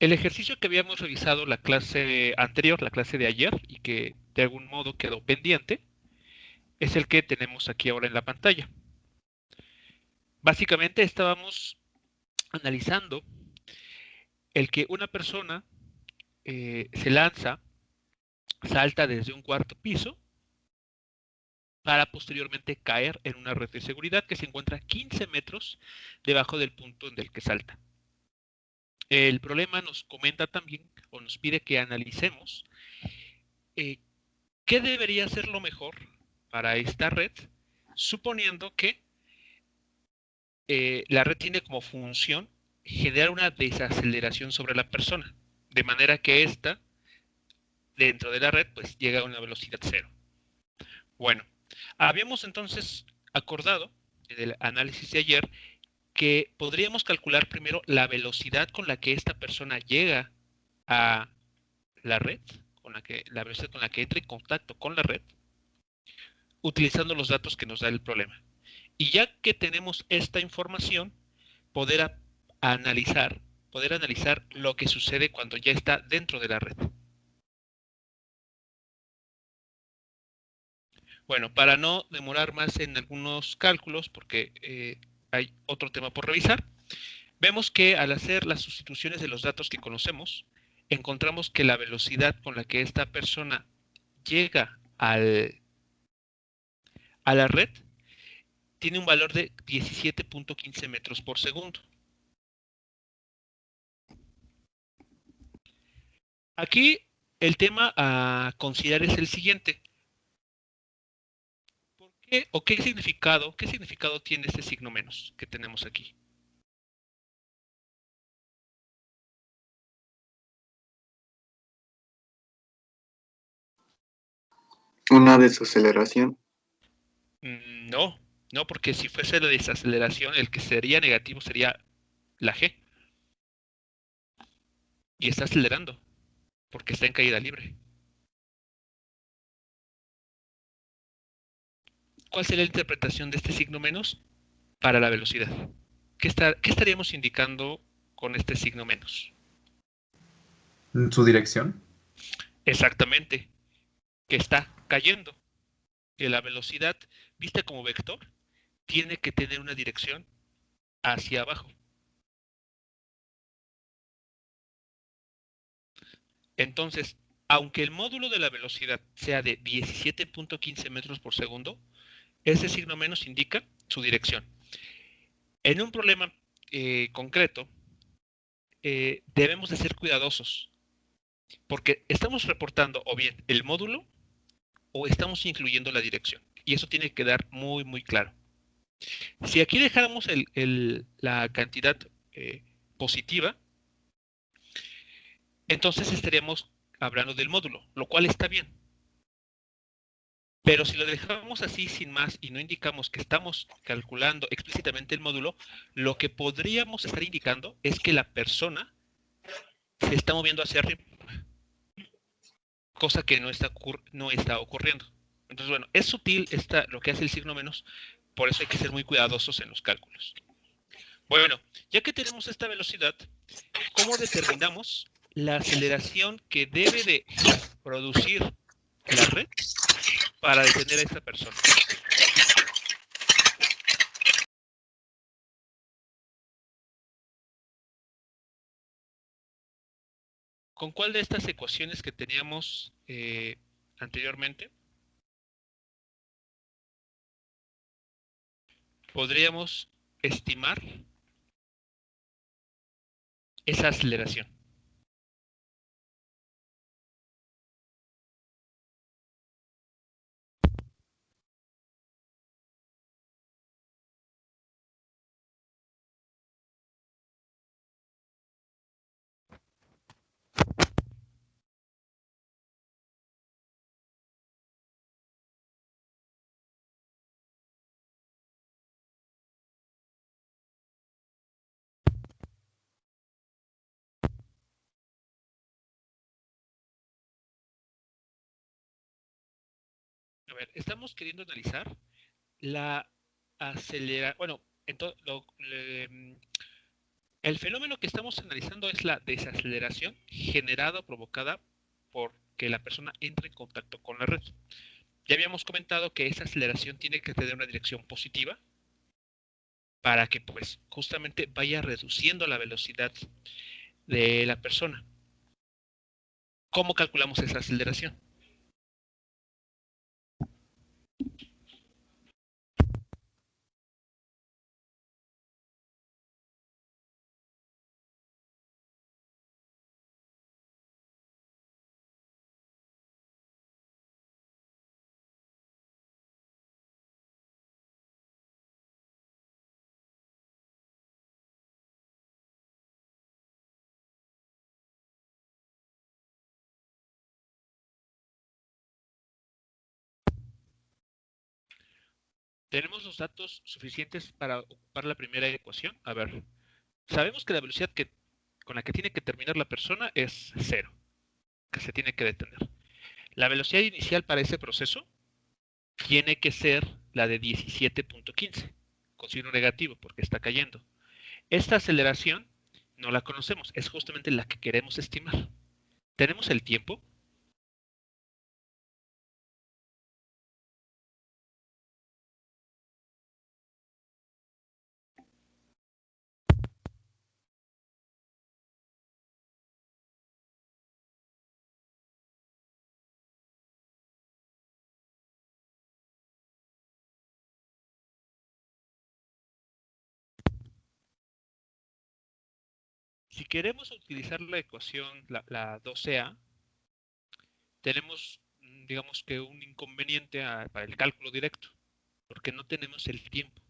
El ejercicio que habíamos revisado la clase anterior, la clase de ayer, y que de algún modo quedó pendiente, es el que tenemos aquí ahora en la pantalla. Básicamente estábamos analizando el que una persona se lanza, salta desde un cuarto piso para posteriormente caer en una red de seguridad que se encuentra 15 metros debajo del punto en el que salta. El problema nos comenta también o nos pide que analicemos eh, qué debería ser lo mejor para esta red, suponiendo que la red tiene como función generar una desaceleración sobre la persona, de manera que ésta, dentro de la red, pues llega a una velocidad cero. Bueno, habíamos entonces acordado en el análisis de ayer que podríamos calcular primero la velocidad con la que esta persona llega a la red, la velocidad con la que entra en contacto con la red, utilizando los datos que nos da el problema. Y ya que tenemos esta información, poder analizar, poder analizar lo que sucede cuando ya está dentro de la red. Bueno, para no demorar más en algunos cálculos, porque hay otro tema por revisar, vemos que al hacer las sustituciones de los datos que conocemos, encontramos que la velocidad con la que esta persona llega a la red tiene un valor de 17.15 metros por segundo. Aquí el tema a considerar es el siguiente. ¿Por qué o qué significado tiene este signo menos que tenemos aquí? Una desaceleración. No, no, porque si fuese la desaceleración, el que sería negativo sería la G. Y está acelerando, porque está en caída libre. ¿Cuál sería la interpretación de este signo menos para la velocidad? ¿Qué estaríamos indicando con este signo menos? ¿Su dirección? Exactamente, que está cayendo. Que la velocidad, vista como vector, tiene que tener una dirección hacia abajo. Entonces, aunque el módulo de la velocidad sea de 17.15 metros por segundo, ese signo menos indica su dirección. En un problema concreto, debemos de ser cuidadosos, porque estamos reportando o bien el módulo o estamos incluyendo la dirección. Y eso tiene que quedar muy, muy claro. Si aquí dejáramos la cantidad positiva, entonces estaríamos hablando del módulo, lo cual está bien. Pero si lo dejamos así sin más y no indicamos que estamos calculando explícitamente el módulo, lo que podríamos estar indicando es que la persona se está moviendo hacia arriba, cosa que no está ocurriendo. Entonces, bueno, es sutil lo que hace el signo menos, por eso hay que ser muy cuidadosos en los cálculos. Bueno, ya que tenemos esta velocidad, ¿cómo determinamos la aceleración que debe de producir la red para detener a esta persona? ¿Con cuál de estas ecuaciones que teníamos anteriormente podríamos estimar esa aceleración? A ver, estamos queriendo analizar la aceleración, bueno, El fenómeno que estamos analizando es la desaceleración generada o provocada por que la persona entre en contacto con la red. Ya habíamos comentado que esa aceleración tiene que tener una dirección positiva para que pues justamente vaya reduciendo la velocidad de la persona. ¿Cómo calculamos esa aceleración? ¿Tenemos los datos suficientes para ocupar la primera ecuación? A ver, sabemos que la velocidad con la que tiene que terminar la persona es 0, que se tiene que detener. La velocidad inicial para ese proceso tiene que ser la de 17.15, con signo negativo, porque está cayendo. Esta aceleración no la conocemos, es justamente la que queremos estimar. ¿Tenemos el tiempo? Si queremos utilizar la ecuación, la 12A, tenemos, digamos que un inconveniente para el cálculo directo, porque no tenemos el tiempo.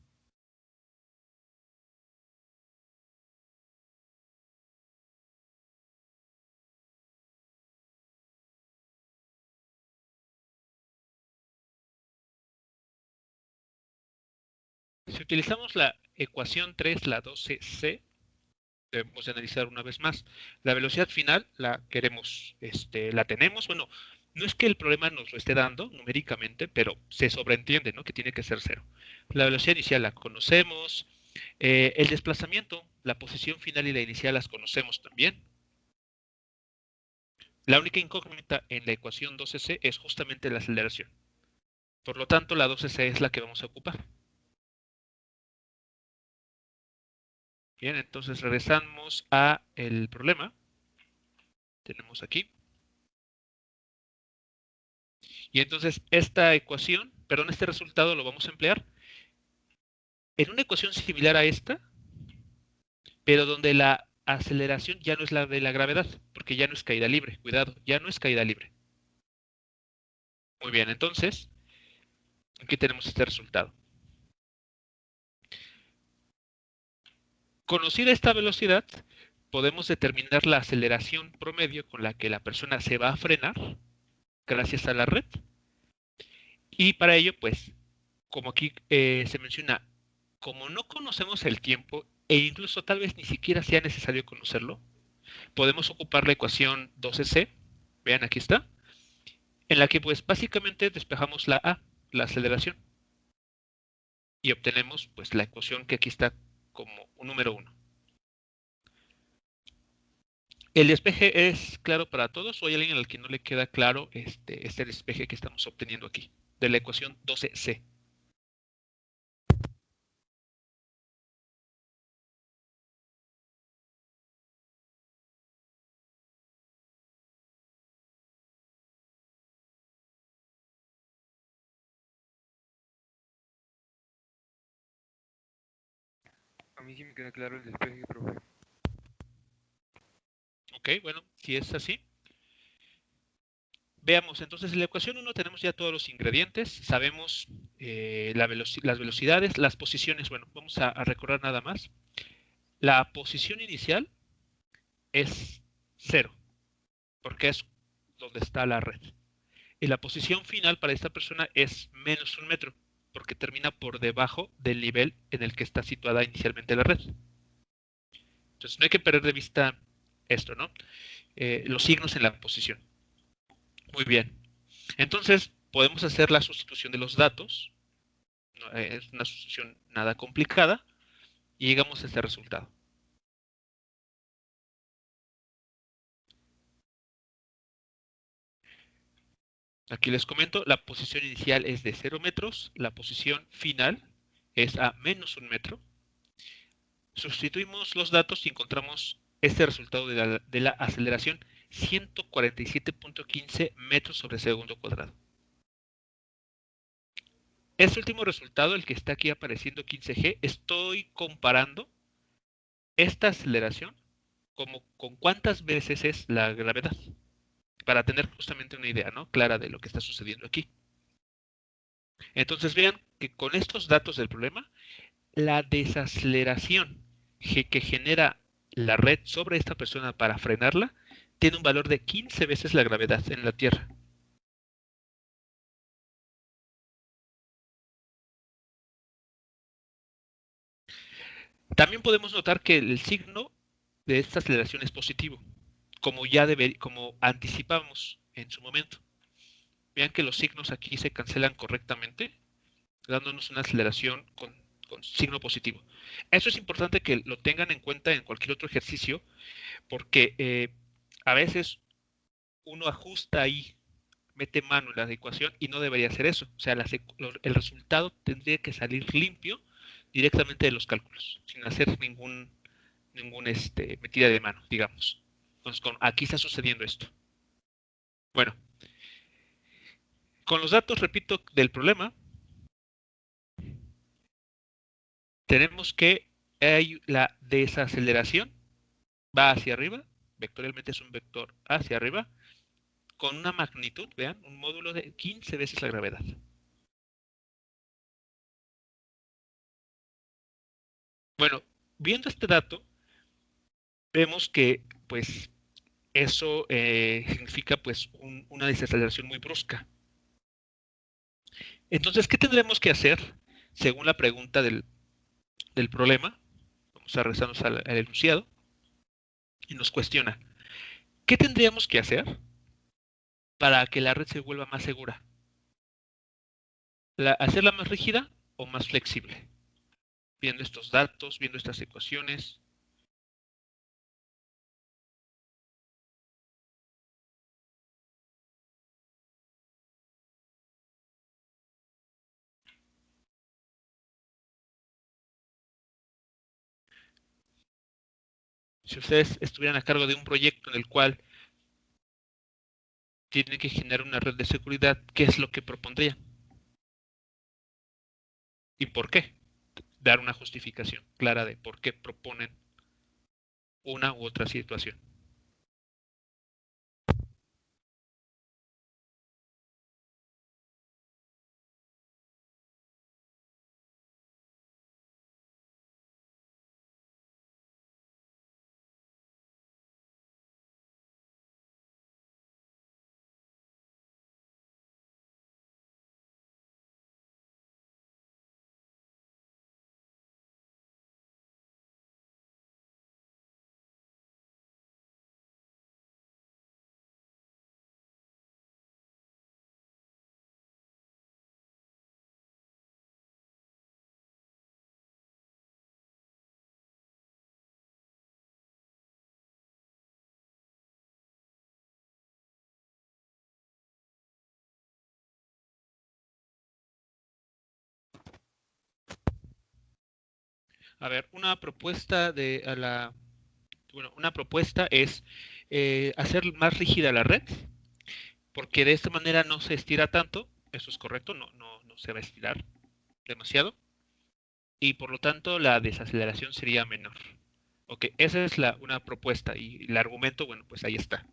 Si utilizamos la ecuación 3, la 12C, debemos de analizar una vez más. La velocidad final la queremos, la tenemos. Bueno, no es que el problema nos lo esté dando numéricamente, pero se sobreentiende, ¿no? Que tiene que ser 0. La velocidad inicial la conocemos. El desplazamiento, la posición final y la inicial las conocemos también. La única incógnita en la ecuación 12C es justamente la aceleración. Por lo tanto, la 12C es la que vamos a ocupar. Bien, entonces regresamos a el problema. Tenemos aquí. Y entonces esta ecuación, perdón, este resultado lo vamos a emplear en una ecuación similar a esta, pero donde la aceleración ya no es la de la gravedad, porque ya no es caída libre. Cuidado, ya no es caída libre. Muy bien, entonces, aquí tenemos este resultado. Conocida esta velocidad, podemos determinar la aceleración promedio con la que la persona se va a frenar gracias a la red. Y para ello, pues, como aquí se menciona, como no conocemos el tiempo e incluso tal vez ni siquiera sea necesario conocerlo, podemos ocupar la ecuación 12C, vean aquí está, en la que pues básicamente despejamos la A, la aceleración, y obtenemos pues la ecuación que aquí está como un número 1. ¿El despeje es claro para todos o hay alguien al que no le queda claro este despeje que estamos obteniendo aquí, de la ecuación 12C? A mí sí me queda claro el despeje, profe. Ok, bueno, si es así, veamos, entonces en la ecuación 1 tenemos ya todos los ingredientes, sabemos las velocidades, las posiciones, bueno, vamos a recordar nada más. La posición inicial es 0, porque es donde está la red. Y la posición final para esta persona es menos 1 metro, porque termina por debajo del nivel en el que está situada inicialmente la red. Entonces no hay que perder de vista esto, ¿no? Los signos en la posición. Muy bien. Entonces podemos hacer la sustitución de los datos. Es una sustitución nada complicada y llegamos a este resultado. Aquí les comento, la posición inicial es de 0 metros, la posición final es a menos 1 metro. Sustituimos los datos y encontramos este resultado de la aceleración, 147.15 metros sobre segundo cuadrado. Este último resultado, el que está aquí apareciendo 15G, estoy comparando esta aceleración como con cuántas veces es la gravedad, para tener justamente una idea, ¿no?, clara de lo que está sucediendo aquí. Entonces vean que con estos datos del problema, la desaceleración que genera la red sobre esta persona para frenarla tiene un valor de 15 veces la gravedad en la Tierra. También podemos notar que el signo de esta aceleración es positivo, como anticipamos en su momento. Vean que los signos aquí se cancelan correctamente, dándonos una aceleración con signo positivo. Eso es importante que lo tengan en cuenta en cualquier otro ejercicio, porque a veces uno ajusta ahí, mete mano en la ecuación y no debería hacer eso. O sea, el resultado tendría que salir limpio directamente de los cálculos, sin hacer ningún metida de mano, digamos. Entonces, aquí está sucediendo esto. Bueno, con los datos, repito, del problema, tenemos que hay la desaceleración va hacia arriba, vectorialmente es un vector hacia arriba, con una magnitud, vean, un módulo de 15 veces la gravedad. Bueno, viendo este dato, vemos que, pues, eso significa, pues, una desaceleración muy brusca. Entonces, ¿qué tendremos que hacer según la pregunta del problema? Vamos a regresarnos al enunciado y nos cuestiona, ¿qué tendríamos que hacer para que la red se vuelva más segura? ¿Hacerla más rígida o más flexible? Viendo estos datos, viendo estas ecuaciones. Si ustedes estuvieran a cargo de un proyecto en el cual tienen que generar una red de seguridad, ¿qué es lo que propondrían? ¿Y por qué? Dar una justificación clara de por qué proponen una u otra situación. A ver, una propuesta una propuesta es hacer más rígida la red, porque de esta manera no se estira tanto, eso es correcto, no se va a estirar demasiado, y por lo tanto la desaceleración sería menor. Ok, esa es una propuesta, y el argumento, bueno, pues ahí está.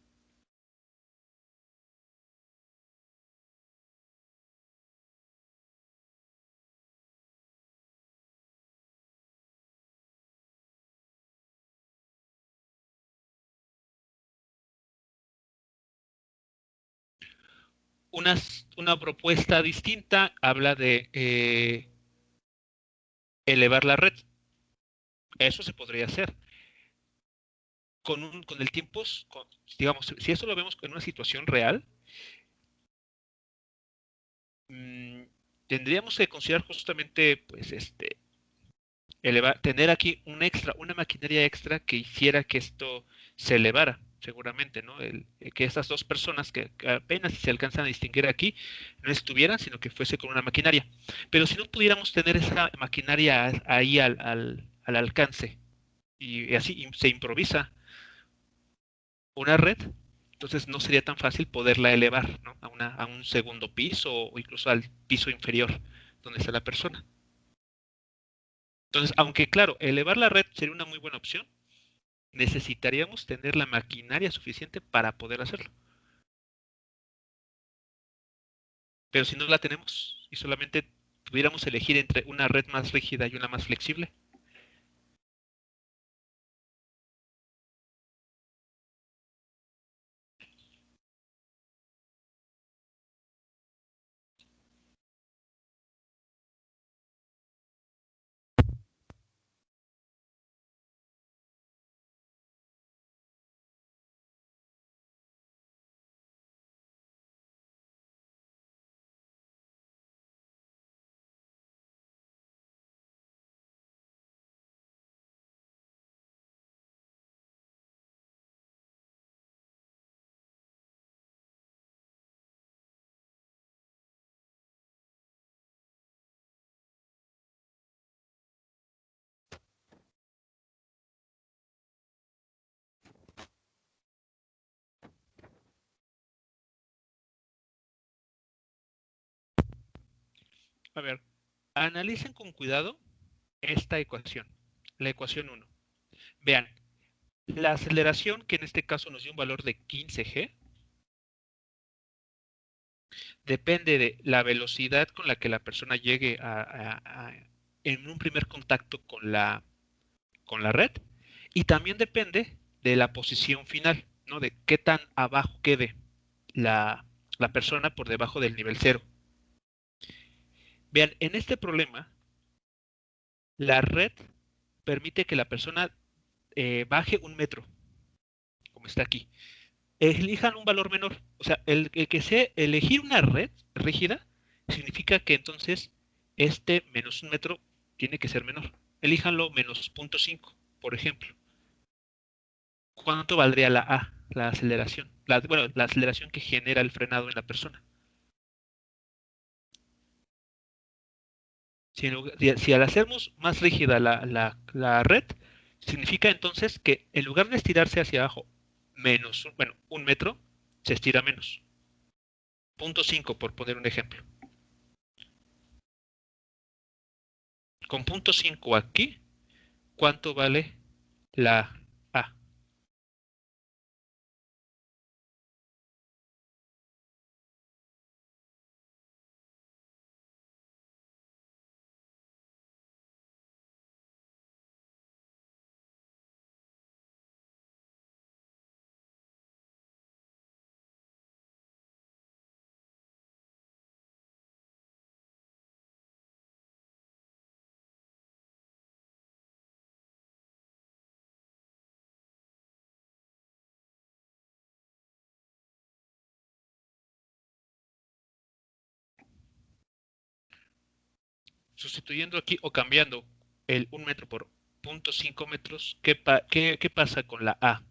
Una propuesta distinta habla de elevar la red. Eso se podría hacer. Con el tiempo, digamos, si eso lo vemos en una situación real, tendríamos que considerar justamente, pues, tener aquí una maquinaria extra que hiciera que esto se elevara. seguramente, ¿no? Que estas dos personas que apenas se alcanzan a distinguir aquí no estuvieran, sino que fuese con una maquinaria. Pero si no pudiéramos tener esa maquinaria ahí al alcance y así se improvisa una red, entonces no sería tan fácil poderla elevar, ¿no? A un segundo piso o incluso al piso inferior donde está la persona. Entonces, aunque claro, elevar la red sería una muy buena opción, necesitaríamos tener la maquinaria suficiente para poder hacerlo. Pero si no la tenemos y solamente pudiéramos elegir entre una red más rígida y una más flexible. A ver, analicen con cuidado esta ecuación, la ecuación 1. Vean, la aceleración, que en este caso nos dio un valor de 15g, depende de la velocidad con la que la persona llegue en un primer contacto con la red, y también depende de la posición final, ¿no? De qué tan abajo quede la persona por debajo del nivel cero. Vean, en este problema, la red permite que la persona baje 1 metro, como está aquí. Elijan un valor menor. O sea, el que sea elegir una red rígida significa que entonces este menos 1 metro tiene que ser menor. Elíjanlo menos 0.5, por ejemplo. ¿Cuánto valdría la A, la aceleración? Bueno, la aceleración que genera el frenado en la persona. Si al hacernos más rígida la red, significa entonces que en lugar de estirarse hacia abajo menos, bueno, 1 metro, se estira menos. 0.5 por poner un ejemplo. Con 0.5 aquí, ¿cuánto vale la A? Sustituyendo aquí o cambiando el 1 metro por 0.5 metros, ¿qué pasa con la A?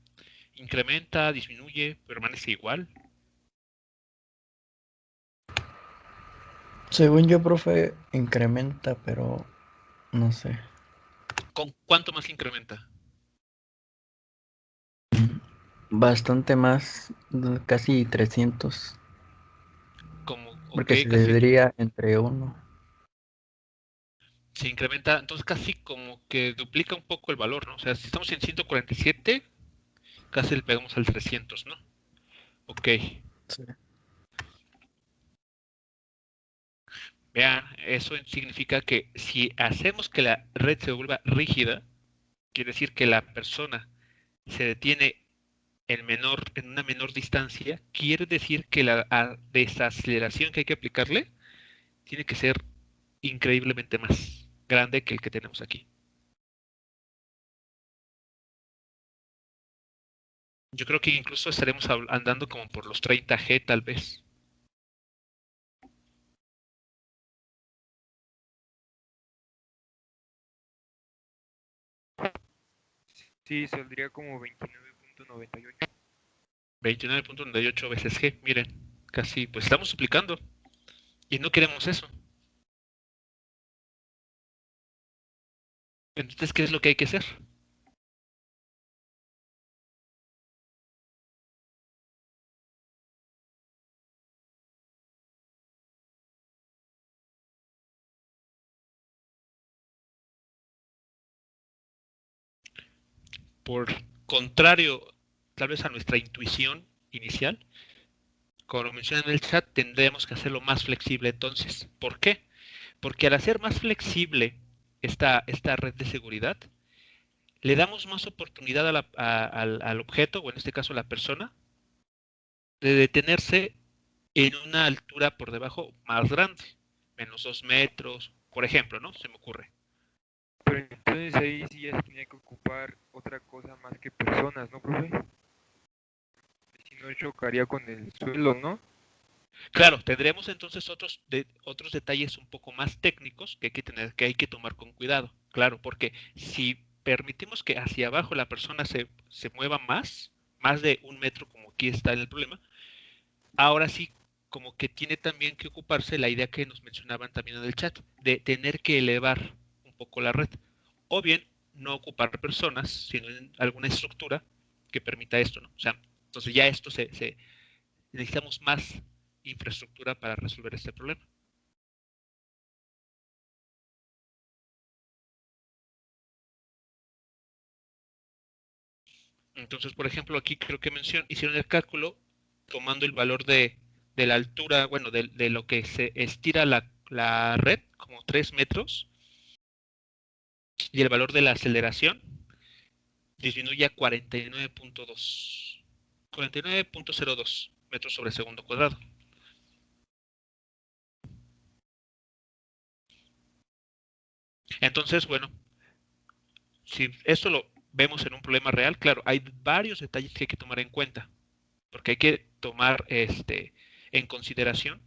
¿Incrementa, disminuye, permanece igual? Según yo, profe, incrementa, pero no sé. ¿Con cuánto más incrementa? Bastante más, casi 300, Como, ok, porque se casi dividiría entre uno. se incrementa, entonces casi como que duplica un poco el valor, ¿no? O sea, si estamos en 147, casi le pegamos al 300, ¿no? Ok, Sí. vean, eso significa que si hacemos que la red se vuelva rígida, quiere decir que la persona se detiene en una menor distancia, quiere decir que la desaceleración que hay que aplicarle tiene que ser increíblemente más grande que el que tenemos aquí. Yo creo que incluso estaremos andando como por los 30G tal vez. Sí, saldría como 29.98. 29.98 veces G, miren, casi, pues estamos duplicando y no queremos eso. Entonces, ¿qué es lo que hay que hacer? Por contrario, tal vez a nuestra intuición inicial, como lo menciona en el chat, tendremos que hacerlo más flexible entonces. ¿Por qué? Porque al hacer más flexible esta red de seguridad, le damos más oportunidad al objeto, o en este caso a la persona, de detenerse en una altura por debajo más grande, menos 2 metros, por ejemplo, ¿no? Se me ocurre. Pero entonces ahí sí ya se tenía que ocupar otra cosa más que personas, ¿no, profe? Si no chocaría con el suelo, ¿no? Claro, tendremos entonces otros detalles un poco más técnicos que hay que tomar con cuidado. Claro, porque si permitimos que hacia abajo la persona se mueva más de 1 metro, como aquí está en el problema, ahora sí, como que tiene también que ocuparse la idea que nos mencionaban también en el chat, de tener que elevar un poco la red. O bien, no ocupar personas, sino en alguna estructura que permita esto, ¿no? O sea, entonces ya necesitamos más infraestructura para resolver este problema. Entonces, por ejemplo, aquí creo que hicieron el cálculo tomando el valor de la altura, bueno, de lo que se estira la red, como 3 metros, y el valor de la aceleración disminuye a 49.02 metros sobre segundo cuadrado. Entonces, bueno, si esto lo vemos en un problema real, claro, hay varios detalles que hay que tomar en cuenta, porque hay que tomar en consideración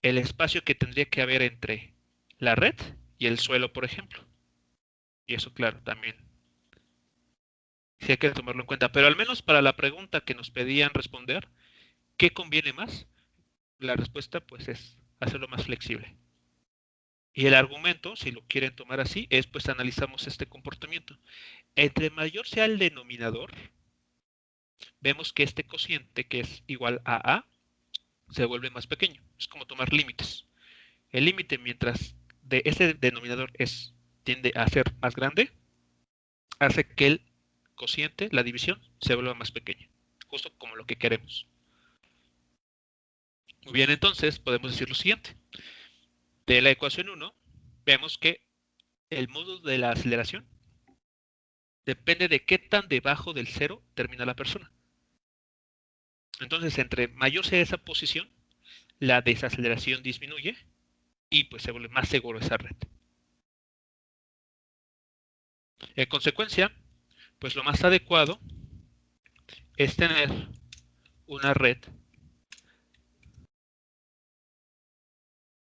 el espacio que tendría que haber entre la red y el suelo, por ejemplo. Y eso, claro, también sí hay que tomarlo en cuenta. Pero al menos para la pregunta que nos pedían responder, ¿qué conviene más? La respuesta, pues, es hacerlo más flexible. Y el argumento, si lo quieren tomar así, es pues analizamos este comportamiento. Entre mayor sea el denominador, vemos que este cociente, que es igual a, se vuelve más pequeño. Es como tomar límites. El límite, mientras de ese denominador tiende a ser más grande, hace que el cociente, la división, se vuelva más pequeña. Justo como lo que queremos. Muy bien, entonces podemos decir lo siguiente. De la ecuación 1, vemos que el módulo de la aceleración depende de qué tan debajo del cero termina la persona. Entonces, entre mayor sea esa posición, la desaceleración disminuye y pues se vuelve más seguro esa red. En consecuencia, pues lo más adecuado es tener una red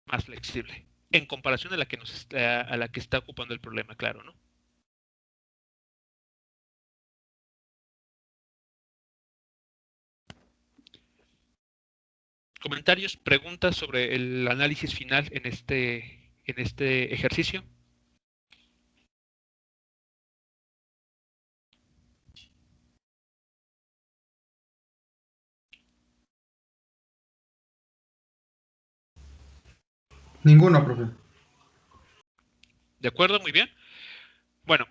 más flexible en comparación a la que está ocupando el problema, claro, ¿no? Comentarios, preguntas sobre el análisis final en este ejercicio. Ninguno, profe. ¿De acuerdo? Muy bien. Bueno,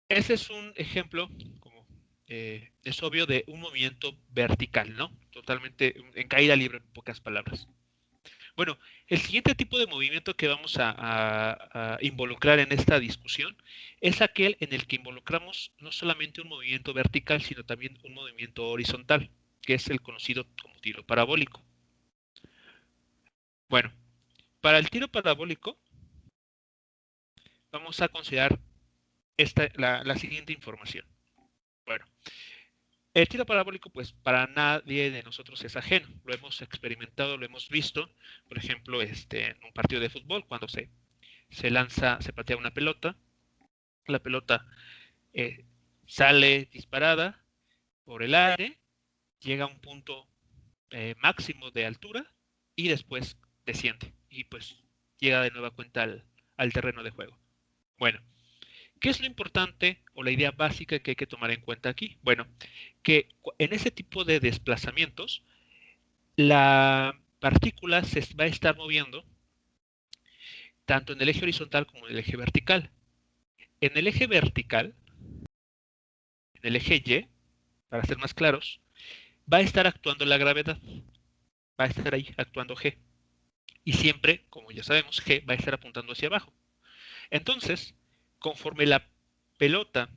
ese es un ejemplo, como es obvio, de un movimiento vertical, ¿no? Totalmente en caída libre, en pocas palabras. Bueno, el siguiente tipo de movimiento que vamos a involucrar en esta discusión es aquel en el que involucramos no solamente un movimiento vertical, sino también un movimiento horizontal, que es el conocido como tiro parabólico. Bueno, para el tiro parabólico vamos a considerar la siguiente información. Bueno, el tiro parabólico, pues para nadie de nosotros es ajeno. Lo hemos experimentado, lo hemos visto, por ejemplo, en un partido de fútbol, cuando se patea una pelota, la pelota sale disparada, por el aire, llega a un punto máximo de altura y después desciende y pues llega de nueva cuenta al terreno de juego. Bueno, ¿qué es lo importante o la idea básica que hay que tomar en cuenta aquí? Bueno, que en ese tipo de desplazamientos la partícula se va a estar moviendo tanto en el eje horizontal como en el eje vertical. En el eje vertical, en el eje Y, para ser más claros, va a estar actuando la gravedad. Va a estar ahí actuando G. Y siempre, como ya sabemos, G va a estar apuntando hacia abajo. Entonces, conforme la pelota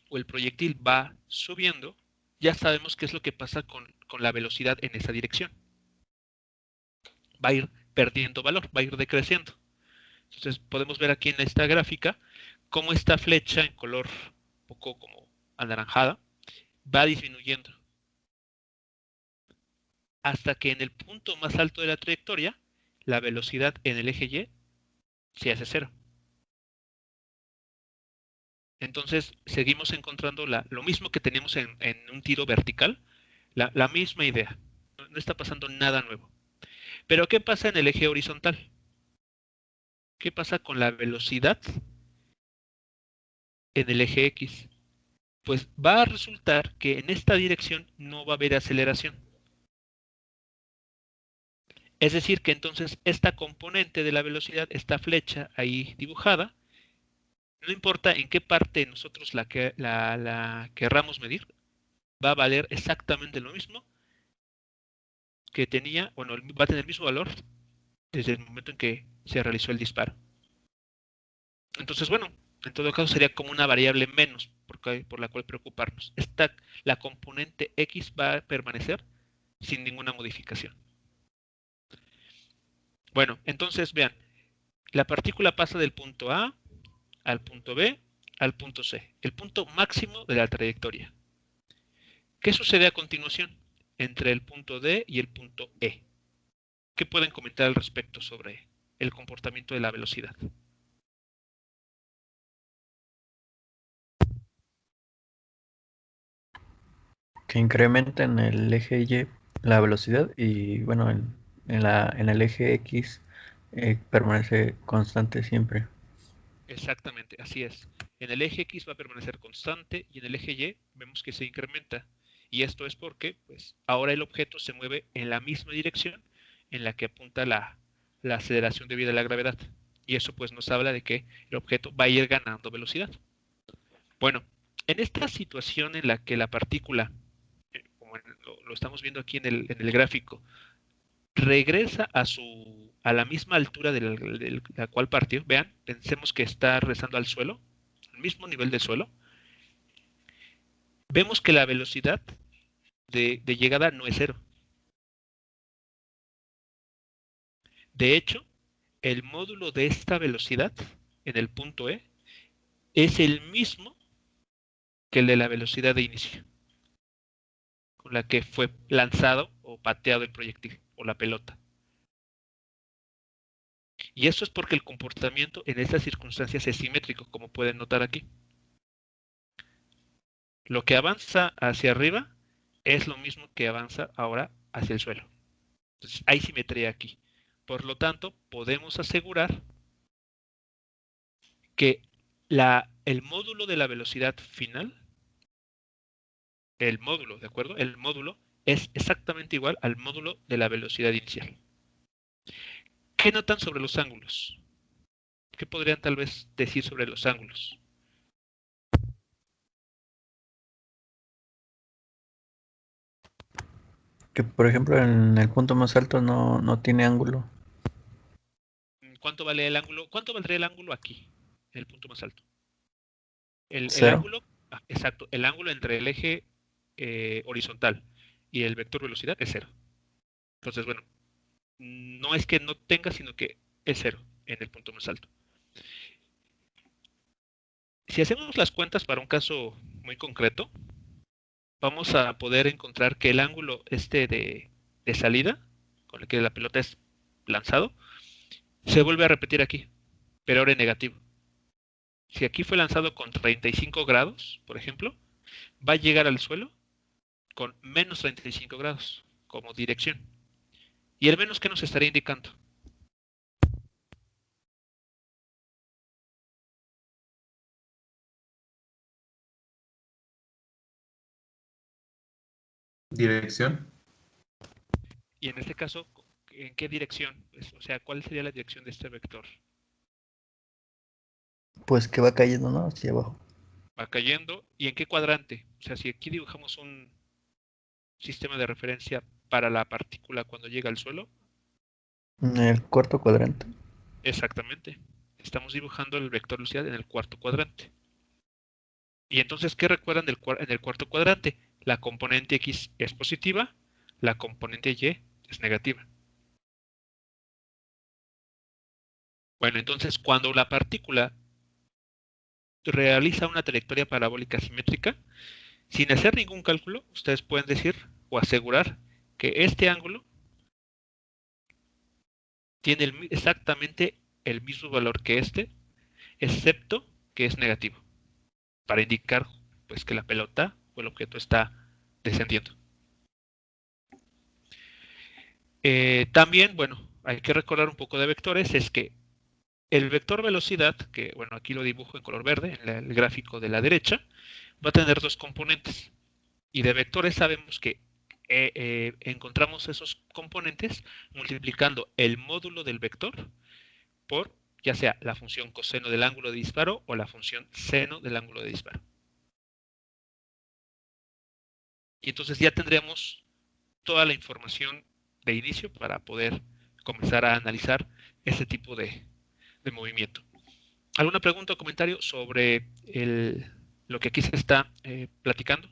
o el proyectil va subiendo, ya sabemos qué es lo que pasa con la velocidad en esa dirección. Va a ir perdiendo valor, va a ir decreciendo. Entonces podemos ver aquí en esta gráfica cómo esta flecha en color un poco como anaranjada va disminuyendo hasta que en el punto más alto de la trayectoria la velocidad en el eje Y se hace cero. Entonces seguimos encontrando lo mismo que teníamos en un tiro vertical, la misma idea. No está pasando nada nuevo. Pero ¿qué pasa en el eje horizontal? ¿Qué pasa con la velocidad en el eje X? Pues va a resultar que en esta dirección no va a haber aceleración. Es decir, que entonces esta componente de la velocidad, esta flecha ahí dibujada, no importa en qué parte nosotros la querramos medir, va a valer exactamente lo mismo que tenía, bueno, va a tener el mismo valor desde el momento en que se realizó el disparo. Entonces, bueno, en todo caso sería como una variable menos por la cual preocuparnos. La componente X va a permanecer sin ninguna modificación. Bueno, entonces vean, la partícula pasa del punto A al punto B al punto C, el punto máximo de la trayectoria. ¿Qué sucede a continuación entre el punto D y el punto E? ¿Qué pueden comentar al respecto sobre el comportamiento de la velocidad? Que incrementa en el eje Y la velocidad y bueno, en el eje X permanece constante siempre. Exactamente, así es. En el eje X va a permanecer constante y en el eje Y vemos que se incrementa. Y esto es porque pues, ahora el objeto se mueve en la misma dirección en la que apunta la aceleración debido a la gravedad. Y eso pues nos habla de que el objeto va a ir ganando velocidad. Bueno, en esta situación en la que la partícula, como lo estamos viendo aquí en el gráfico, regresa a la misma altura de la cual partió. Vean, pensemos que está regresando al suelo, al mismo nivel del suelo. Vemos que la velocidad de llegada no es cero. De hecho, el módulo de esta velocidad en el punto E es el mismo que el de la velocidad de inicio, con la que fue lanzado o pateado el proyectil o la pelota. Y esto es porque el comportamiento en estas circunstancias es simétrico, como pueden notar aquí. Lo que avanza hacia arriba es lo mismo que avanza ahora hacia el suelo. Entonces hay simetría aquí. Por lo tanto, podemos asegurar que el módulo de la velocidad final, el módulo, ¿de acuerdo? El módulo es exactamente igual al módulo de la velocidad inicial. ¿Qué notan sobre los ángulos? ¿Qué podrían tal vez decir sobre los ángulos? Que por ejemplo en el punto más alto no tiene ángulo. ¿Cuánto vale el ángulo? ¿Cuánto valdría el ángulo aquí, en el punto más alto? El Cero. ángulo, exacto, el ángulo entre el eje horizontal y el vector velocidad es cero. Entonces, bueno, no es que no tenga, sino que es cero en el punto más alto. Si hacemos las cuentas para un caso muy concreto, vamos a poder encontrar que el ángulo de salida, con el que la pelota es lanzado, se vuelve a repetir aquí, pero ahora en negativo. Si aquí fue lanzado con 35 grados, por ejemplo, va a llegar al suelo con menos 35 grados como dirección. ¿Y el menos qué nos estaría indicando? Dirección. Y en este caso, ¿en qué dirección? O sea, ¿cuál sería la dirección de este vector? Pues que va cayendo, ¿no? Hacia abajo. Va cayendo. ¿Y en qué cuadrante? O sea, si aquí dibujamos un sistema de referencia para la partícula cuando llega al suelo, En el cuarto cuadrante. exactamente. Estamos dibujando el vector velocidad en el cuarto cuadrante. Y entonces, ¿qué recuerdan en el cuarto cuadrante? La componente X es positiva, la componente Y es negativa. Bueno, entonces cuando la partícula realiza una trayectoria parabólica simétrica, sin hacer ningún cálculo, ustedes pueden decir o asegurar que este ángulo tiene exactamente el mismo valor que este, excepto que es negativo, para indicar pues que la pelota o el objeto está descendiendo. También, bueno, hay que recordar un poco de vectores, es que el vector velocidad, que bueno, aquí lo dibujo en color verde, en el gráfico de la derecha, va a tener dos componentes. Y de vectores sabemos que encontramos esos componentes multiplicando el módulo del vector por ya sea la función coseno del ángulo de disparo o la función seno del ángulo de disparo. Y entonces ya tendremos toda la información de inicio para poder comenzar a analizar este tipo de movimiento. ¿Alguna pregunta o comentario sobre lo que aquí se está platicando?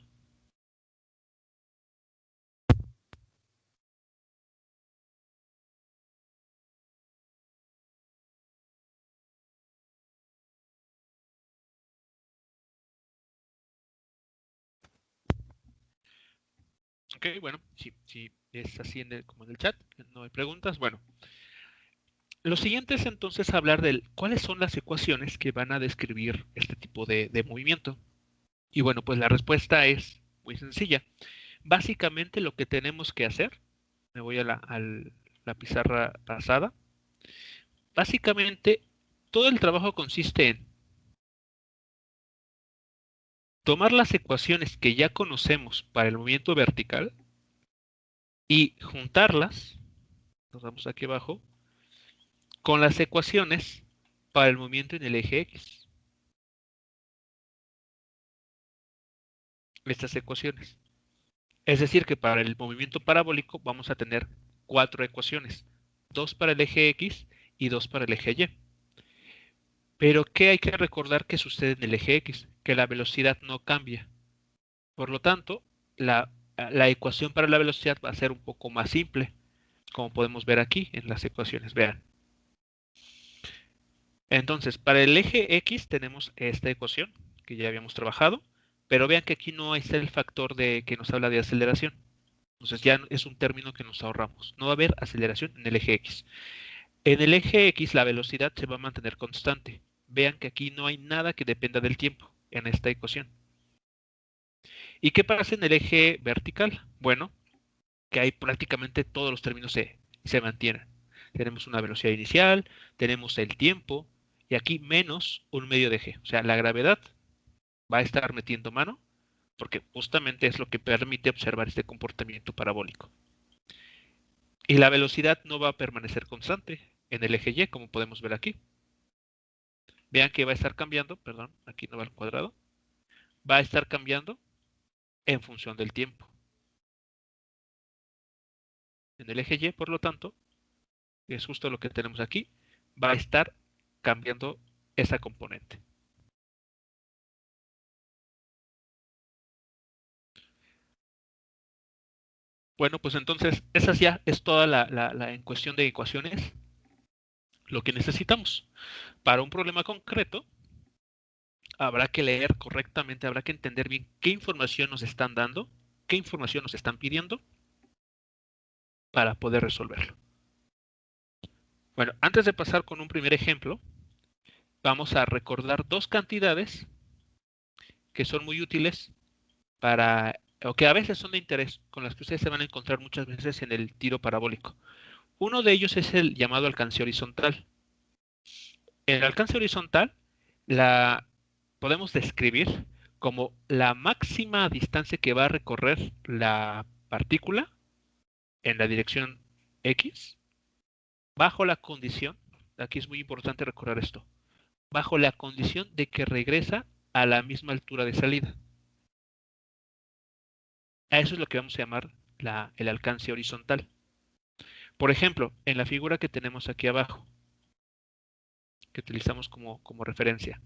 Ok, bueno, si es así como en el chat, no hay preguntas. Bueno, lo siguiente es entonces hablar de cuáles son las ecuaciones que van a describir este tipo de movimiento. Y bueno, pues la respuesta es muy sencilla. Básicamente lo que tenemos que hacer, me voy a la pizarra pasada, básicamente todo el trabajo consiste en tomar las ecuaciones que ya conocemos para el movimiento vertical y juntarlas, nos vamos aquí abajo, con las ecuaciones para el movimiento en el eje X. Estas ecuaciones. Es decir, que para el movimiento parabólico vamos a tener 4 ecuaciones. 2 para el eje X y 2 para el eje Y. Pero ¿qué hay que recordar que sucede en el eje X? Que la velocidad no cambia. Por lo tanto, la ecuación para la velocidad va a ser un poco más simple, como podemos ver aquí en las ecuaciones. Vean. Entonces, para el eje X tenemos esta ecuación que ya habíamos trabajado, pero vean que aquí no está el factor que nos habla de aceleración. Entonces ya es un término que nos ahorramos. No va a haber aceleración en el eje X. En el eje X la velocidad se va a mantener constante. Vean que aquí no hay nada que dependa del tiempo en esta ecuación. ¿Y qué pasa en el eje vertical? Bueno, que ahí prácticamente todos los términos se mantienen. Tenemos una velocidad inicial, tenemos el tiempo y aquí menos un medio de eje. O sea, la gravedad va a estar metiendo mano porque justamente es lo que permite observar este comportamiento parabólico. Y la velocidad no va a permanecer constante en el eje Y, como podemos ver aquí. Vean que va a estar cambiando, perdón, aquí no va al cuadrado. Va a estar cambiando en función del tiempo. En el eje Y, por lo tanto, es justo lo que tenemos aquí, va a estar cambiando esa componente. Bueno, pues entonces, esa ya es toda en cuestión de ecuaciones, lo que necesitamos. Para un problema concreto, habrá que leer correctamente, habrá que entender bien qué información nos están dando, qué información nos están pidiendo para poder resolverlo. Bueno, antes de pasar con un primer ejemplo, vamos a recordar dos cantidades que son muy útiles para o que a veces son de interés, con las que ustedes se van a encontrar muchas veces en el tiro parabólico. Uno de ellos es el llamado alcance horizontal. El alcance horizontal la podemos describir como la máxima distancia que va a recorrer la partícula en la dirección X, bajo la condición, aquí es muy importante recordar esto, bajo la condición de que regresa a la misma altura de salida. A eso es lo que vamos a llamar el alcance horizontal. Por ejemplo, en la figura que tenemos aquí abajo, que utilizamos como referencia,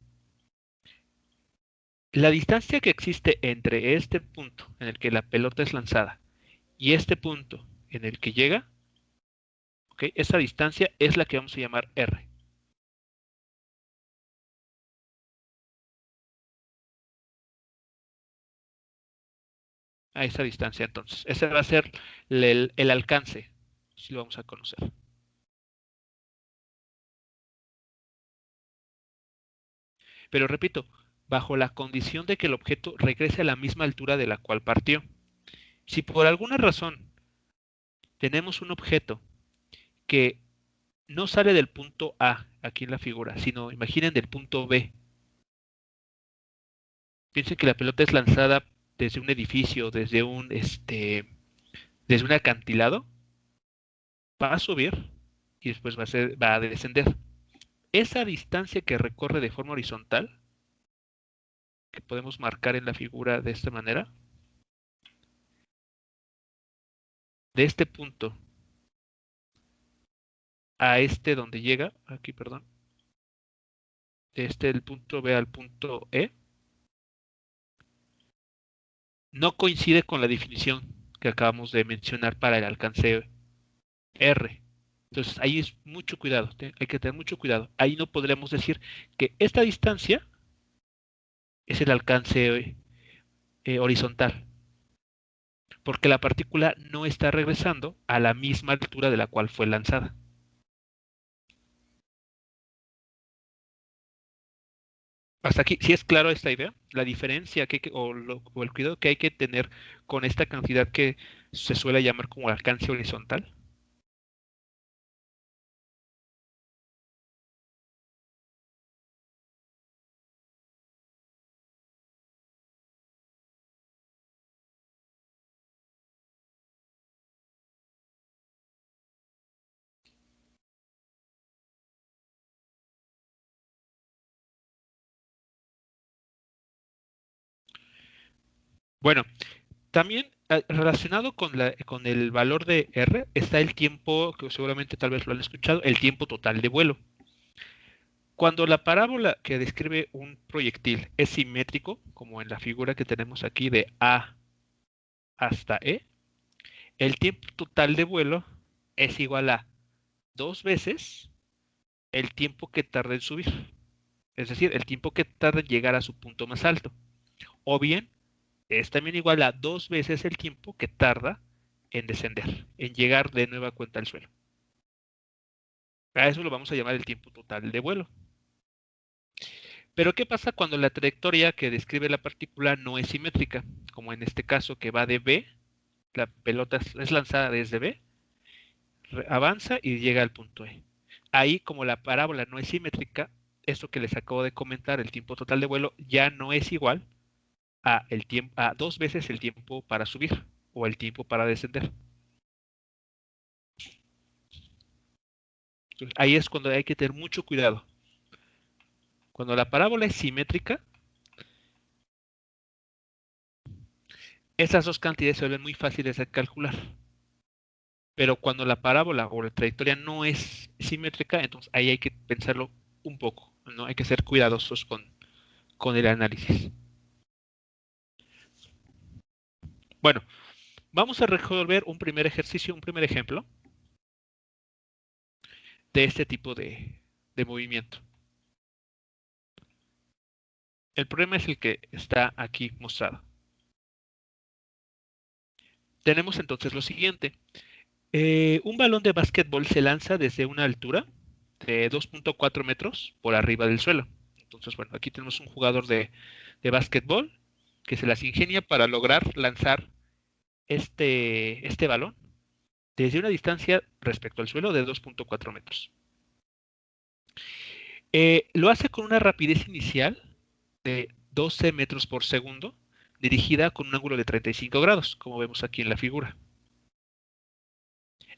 la distancia que existe entre este punto en el que la pelota es lanzada y este punto en el que llega, ¿okay? Esa distancia es la que vamos a llamar R. A esa distancia, entonces. Ese va a ser el alcance, si lo vamos a conocer. Pero repito, bajo la condición de que el objeto regrese a la misma altura de la cual partió. Si por alguna razón tenemos un objeto que no sale del punto A, aquí en la figura, sino imaginen del punto B. Piensen que la pelota es lanzada desde un edificio, desde un acantilado, va a subir y después va a descender. Esa distancia que recorre de forma horizontal, que podemos marcar en la figura de esta manera, de este punto a este donde llega, aquí, perdón, del punto B al punto E, no coincide con la definición que acabamos de mencionar para el alcance R. Entonces ahí es mucho cuidado, hay que tener mucho cuidado. Ahí no podremos decir que esta distancia es el alcance horizontal, porque la partícula no está regresando a la misma altura de la cual fue lanzada. Hasta aquí, ¿sí es claro esta idea? La diferencia o el cuidado que hay que tener con esta cantidad que se suele llamar como alcance horizontal. Bueno, también relacionado con el valor de R está el tiempo, que seguramente tal vez lo han escuchado, el tiempo total de vuelo. Cuando la parábola que describe un proyectil es simétrico, como en la figura que tenemos aquí de A hasta E, el tiempo total de vuelo es igual a 2 veces el tiempo que tarda en subir. Es decir, el tiempo que tarda en llegar a su punto más alto. O bien, es también igual a 2 veces el tiempo que tarda en descender, en llegar de nueva cuenta al suelo. A eso lo vamos a llamar el tiempo total de vuelo. Pero ¿qué pasa cuando la trayectoria que describe la partícula no es simétrica? Como en este caso que va de B, la pelota es lanzada desde B, avanza y llega al punto E. Ahí, como la parábola no es simétrica, esto que les acabo de comentar, el tiempo total de vuelo, ya no es igual a 2 veces el tiempo para subir o el tiempo para descender. Entonces, ahí es cuando hay que tener mucho cuidado. Cuando la parábola es simétrica, esas dos cantidades se vuelven muy fáciles de calcular. Pero cuando la parábola o la trayectoria no es simétrica, entonces ahí hay que pensarlo un poco, ¿no? Hay que ser cuidadosos con el análisis. Bueno, vamos a resolver un primer ejercicio, un primer ejemplo de este tipo de movimiento. El problema es el que está aquí mostrado. Tenemos entonces lo siguiente. Un balón de básquetbol se lanza desde una altura de 2.4 metros por arriba del suelo. Entonces, bueno, aquí tenemos un jugador de básquetbol que se las ingenia para lograr lanzar este balón desde una distancia respecto al suelo de 2.4 metros. Lo hace con una rapidez inicial de 12 metros por segundo, dirigida con un ángulo de 35 grados, como vemos aquí en la figura.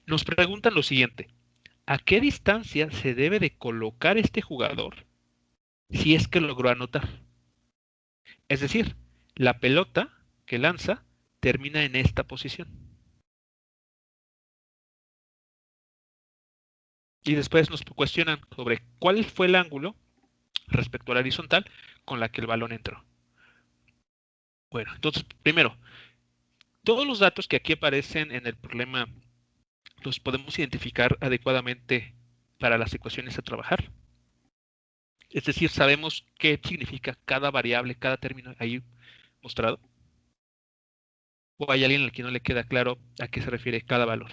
Nos preguntan lo siguiente: ¿a qué distancia se debe de colocar este jugador si es que logró anotar? Es decir, la pelota que lanza termina en esta posición. Y después nos cuestionan sobre cuál fue el ángulo respecto a la horizontal con la que el balón entró. Bueno, entonces, primero, todos los datos que aquí aparecen en el problema los podemos identificar adecuadamente para las ecuaciones a trabajar. Es decir, sabemos qué significa cada variable, cada término ahí mostrado. ¿O hay alguien al que no le queda claro a qué se refiere cada valor?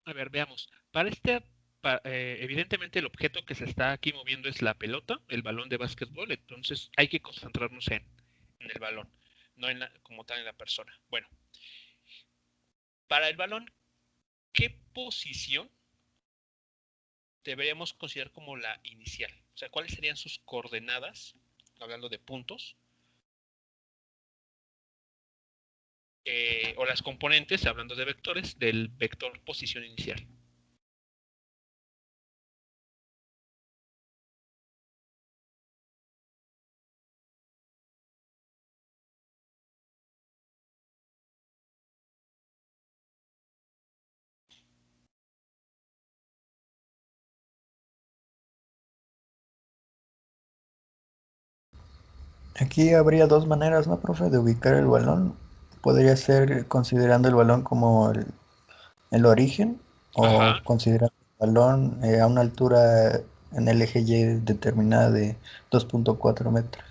A ver, veamos. Evidentemente el objeto que se está aquí moviendo es la pelota, el balón de básquetbol, entonces hay que concentrarnos en el balón, no como tal en la persona. Bueno, para el balón, ¿qué posición deberíamos considerar como la inicial? O sea, ¿cuáles serían sus coordenadas, hablando de puntos, o las componentes, hablando de vectores, del vector posición inicial? Aquí habría dos maneras, ¿no, profe, de ubicar el balón? Podría ser considerando el balón como el origen o Ajá, considerando el balón a una altura en el eje Y determinada de 2.4 metros.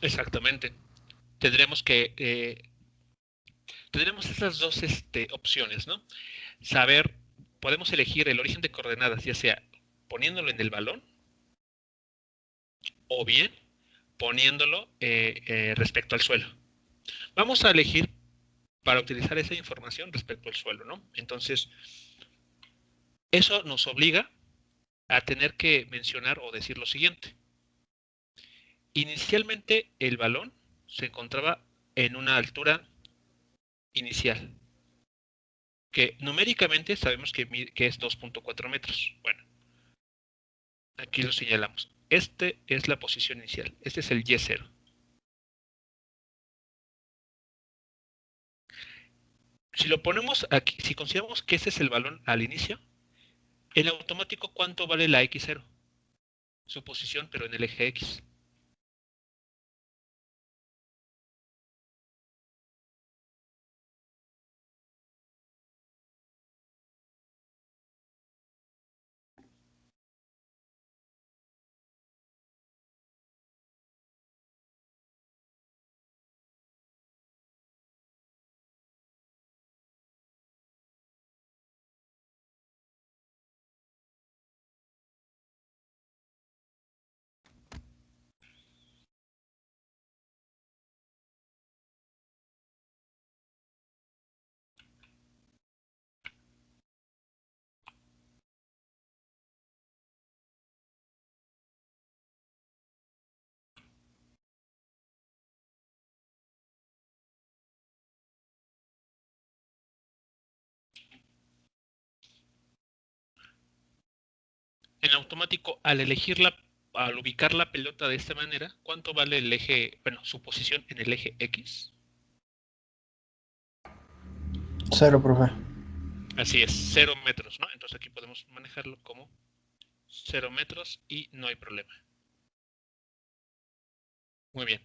exactamente. Tendremos que tendremos esas dos opciones, ¿no? Saber, podemos elegir el origen de coordenadas, ya sea poniéndolo en el balón o bien poniéndolo respecto al suelo. Vamos a elegir para utilizar esa información respecto al suelo, ¿no? Entonces, eso nos obliga a tener que mencionar o decir lo siguiente. Inicialmente el balón se encontraba en una altura inicial, que numéricamente sabemos que es 2.4 metros. Bueno, aquí lo señalamos. Este es la posición inicial. Este es el Y0. Si lo ponemos aquí, si consideramos que ese es el balón al inicio, en automático, ¿cuánto vale la X0? Su posición, pero en el eje X. en automático, al ubicar la pelota de esta manera, ¿cuánto vale el eje, bueno, su posición en el eje X? 0, profe. Así es, 0 metros, ¿no? Entonces aquí podemos manejarlo como 0 metros y no hay problema. Muy bien.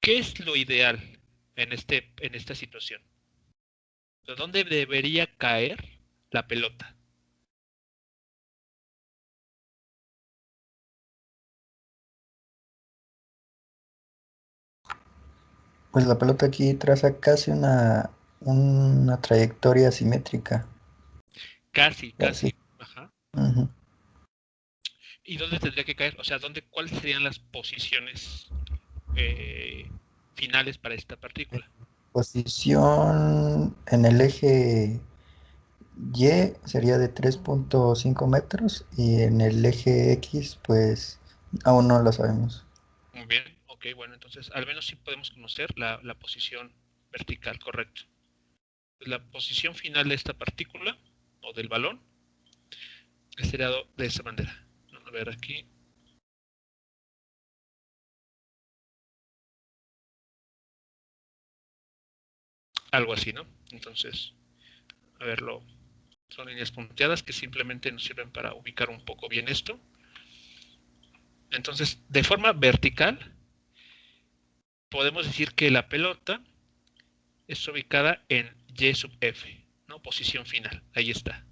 ¿Qué es lo ideal en esta situación? ¿De dónde debería caer la pelota? Pues la pelota aquí traza casi una trayectoria simétrica. Casi. Ajá. Ujú. ¿Y dónde tendría que caer? O sea, ¿cuáles serían las posiciones finales para esta partícula? Posición en el eje Y sería de 3.5 metros y en el eje X, pues aún no lo sabemos. Muy bien, ok, bueno, entonces al menos sí podemos conocer la posición vertical, correcto. La posición final de esta partícula o del balón sería de esa manera. A ver aquí. Algo así, ¿no? Entonces, a verlo. Son líneas punteadas que simplemente nos sirven para ubicar un poco bien esto. Entonces, de forma vertical, podemos decir que la pelota es ubicada en Y sub F, ¿no? Posición final, ahí está.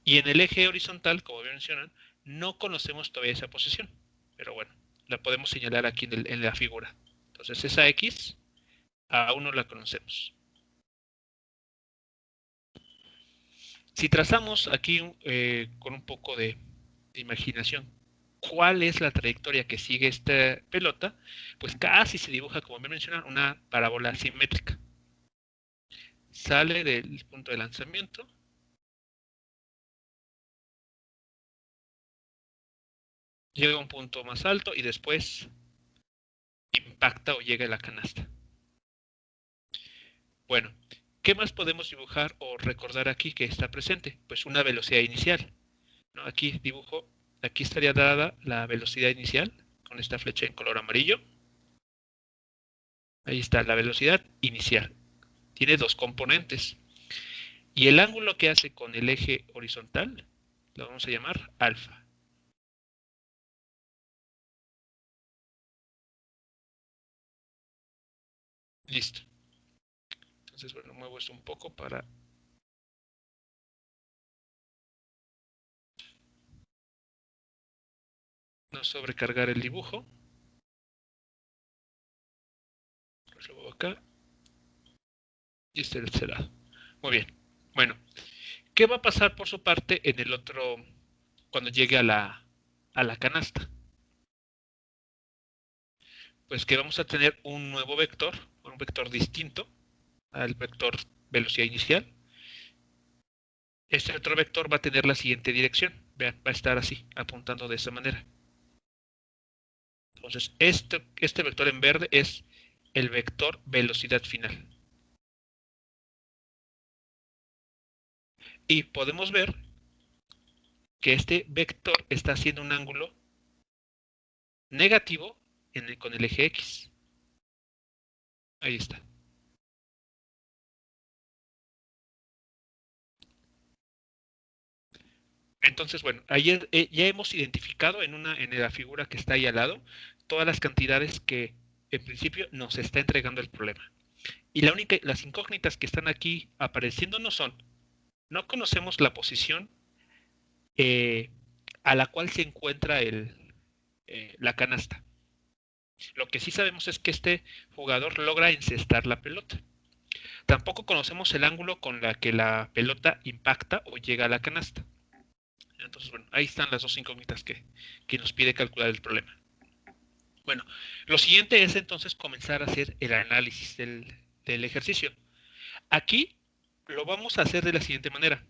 Y en el eje horizontal, como bien mencionan, no conocemos todavía esa posición, pero bueno, la podemos señalar aquí en la figura. Entonces esa X aún no la conocemos. Si trazamos aquí con un poco de imaginación cuál es la trayectoria que sigue esta pelota, pues casi se dibuja, como me mencionan, una parábola simétrica. Sale del punto de lanzamiento, llega a un punto más alto y después impacta o llega a la canasta. Bueno, ¿qué más podemos dibujar o recordar aquí que está presente? Pues una velocidad inicial, ¿no? Aquí estaría dada la velocidad inicial con esta flecha en color amarillo. Ahí está la velocidad inicial. Tiene dos componentes. Y el ángulo que hace con el eje horizontal lo vamos a llamar alfa. Listo. Entonces, bueno, muevo esto un poco para no sobrecargar el dibujo. Pues lo muevo acá. Y este del este lado. Muy bien. Bueno, ¿qué va a pasar por su parte en el otro, cuando llegue a la canasta? Pues que vamos a tener un nuevo vector, un vector distinto al vector velocidad inicial. Este otro vector va a tener la siguiente dirección. Vean, va a estar así, apuntando de esa manera. Entonces, este vector en verde es el vector velocidad final. Y podemos ver que este vector está haciendo un ángulo negativo con el eje X. Ahí está. Entonces, bueno, ayer ya hemos identificado en la figura que está ahí al lado todas las cantidades que en principio nos está entregando el problema. Y las incógnitas que están aquí apareciendo no conocemos la posición a la cual se encuentra la canasta. Lo que sí sabemos es que este jugador logra encestar la pelota. Tampoco conocemos el ángulo con la que la pelota impacta o llega a la canasta. Entonces, bueno, ahí están las dos incógnitas que nos pide calcular el problema. Bueno, lo siguiente es entonces comenzar a hacer el análisis del ejercicio. Aquí lo vamos a hacer de la siguiente manera.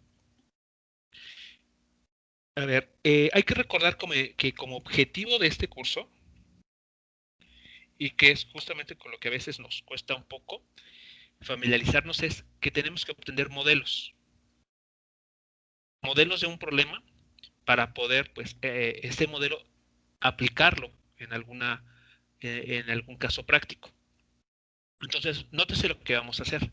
A ver, hay que recordar que como objetivo de este curso, y que es justamente con lo que a veces nos cuesta un poco familiarizarnos, es que tenemos que obtener modelos. modelos de un problema para poder, pues, este modelo aplicarlo en algún caso práctico. Entonces, nótese lo que vamos a hacer.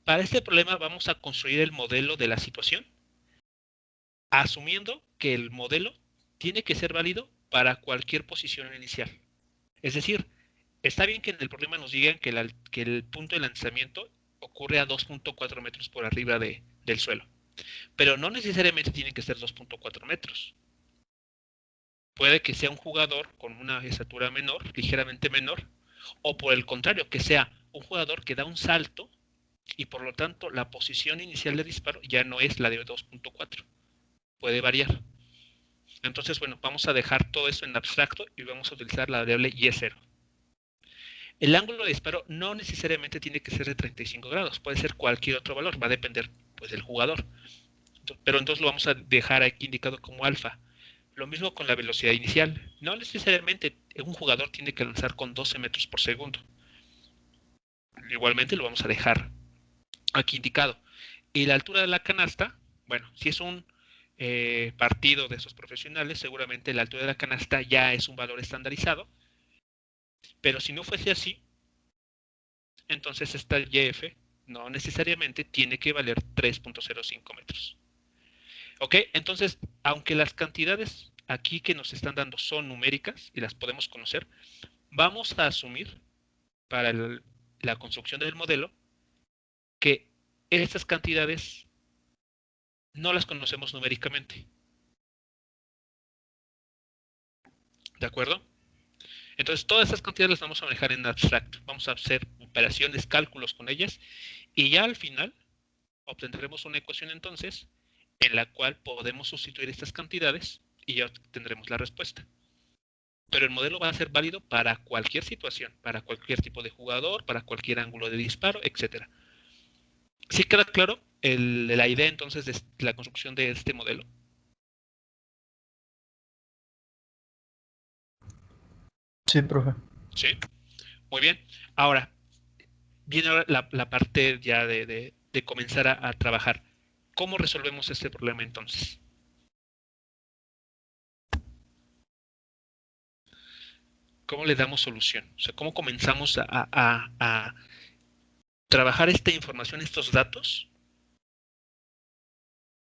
Para este problema vamos a construir el modelo de la situación, asumiendo que el modelo tiene que ser válido para cualquier posición inicial. Es decir, está bien que en el problema nos digan que el punto de lanzamiento ocurre a 2.4 metros por arriba del suelo, pero no necesariamente tienen que ser 2.4 metros. Puede que sea un jugador con una estatura menor, ligeramente menor, o por el contrario, que sea un jugador que da un salto y por lo tanto la posición inicial de disparo ya no es la de 2.4, puede variar. Entonces, bueno, vamos a dejar todo eso en abstracto y vamos a utilizar la variable y0. El ángulo de disparo no necesariamente tiene que ser de 35 grados, puede ser cualquier otro valor, va a depender pues del jugador. Pero entonces lo vamos a dejar aquí indicado como alfa. Lo mismo con la velocidad inicial. No necesariamente un jugador tiene que lanzar con 12 metros por segundo. Igualmente lo vamos a dejar aquí indicado. Y la altura de la canasta, bueno, si es un partido de esos profesionales, seguramente la altura de la canasta ya es un valor estandarizado. Pero si no fuese así, entonces esta YF no necesariamente tiene que valer 3.05 metros. ¿Ok? Entonces, aunque las cantidades aquí que nos están dando son numéricas y las podemos conocer, vamos a asumir para la construcción del modelo que estas cantidades no las conocemos numéricamente. ¿De acuerdo? Entonces, todas estas cantidades las vamos a manejar en abstracto. Vamos a hacer operaciones, cálculos con ellas y ya al final obtendremos una ecuación entonces en la cual podemos sustituir estas cantidades y ya tendremos la respuesta. Pero el modelo va a ser válido para cualquier situación, para cualquier tipo de jugador, para cualquier ángulo de disparo, etc. ¿Sí queda claro la idea entonces de la construcción de este modelo? Sí, profe. Sí, muy bien. Ahora, viene ahora la parte ya de comenzar a trabajar. ¿Cómo resolvemos este problema entonces? ¿Cómo le damos solución? O sea, ¿cómo comenzamos a trabajar esta información, estos datos?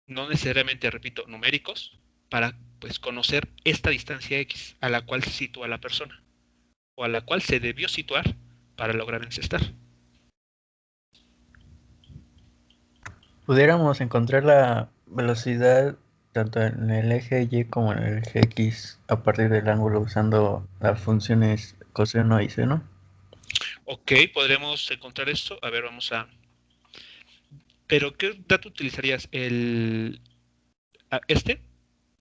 No necesariamente, repito, numéricos, para pues conocer esta distancia X a la cual se sitúa la persona o a la cual se debió situar para lograr encestar. Pudiéramos encontrar la velocidad tanto en el eje Y como en el eje X a partir del ángulo usando las funciones coseno y seno. Ok, podremos encontrar esto. A ver, vamos a... ¿Pero qué dato utilizarías? ¿Este?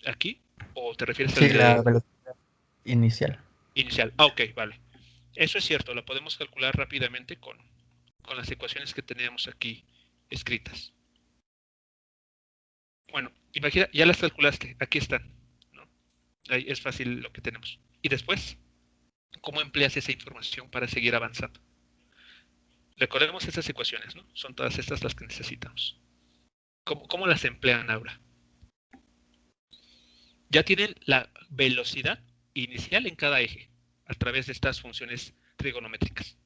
¿Aquí? ¿O te refieres al Sí, la de velocidad inicial. inicial? Ah, ok, vale. Eso es cierto, lo podemos calcular rápidamente con las ecuaciones que teníamos aquí escritas. Bueno, imagina, ya las calculaste, aquí están, ¿no? Ahí es fácil lo que tenemos. Y después, ¿cómo empleas esa información para seguir avanzando? Recordemos estas ecuaciones, ¿no? Son todas estas las que necesitamos. ¿Cómo las emplean ahora? Ya tienen la velocidad inicial en cada eje a través de estas funciones trigonométricas.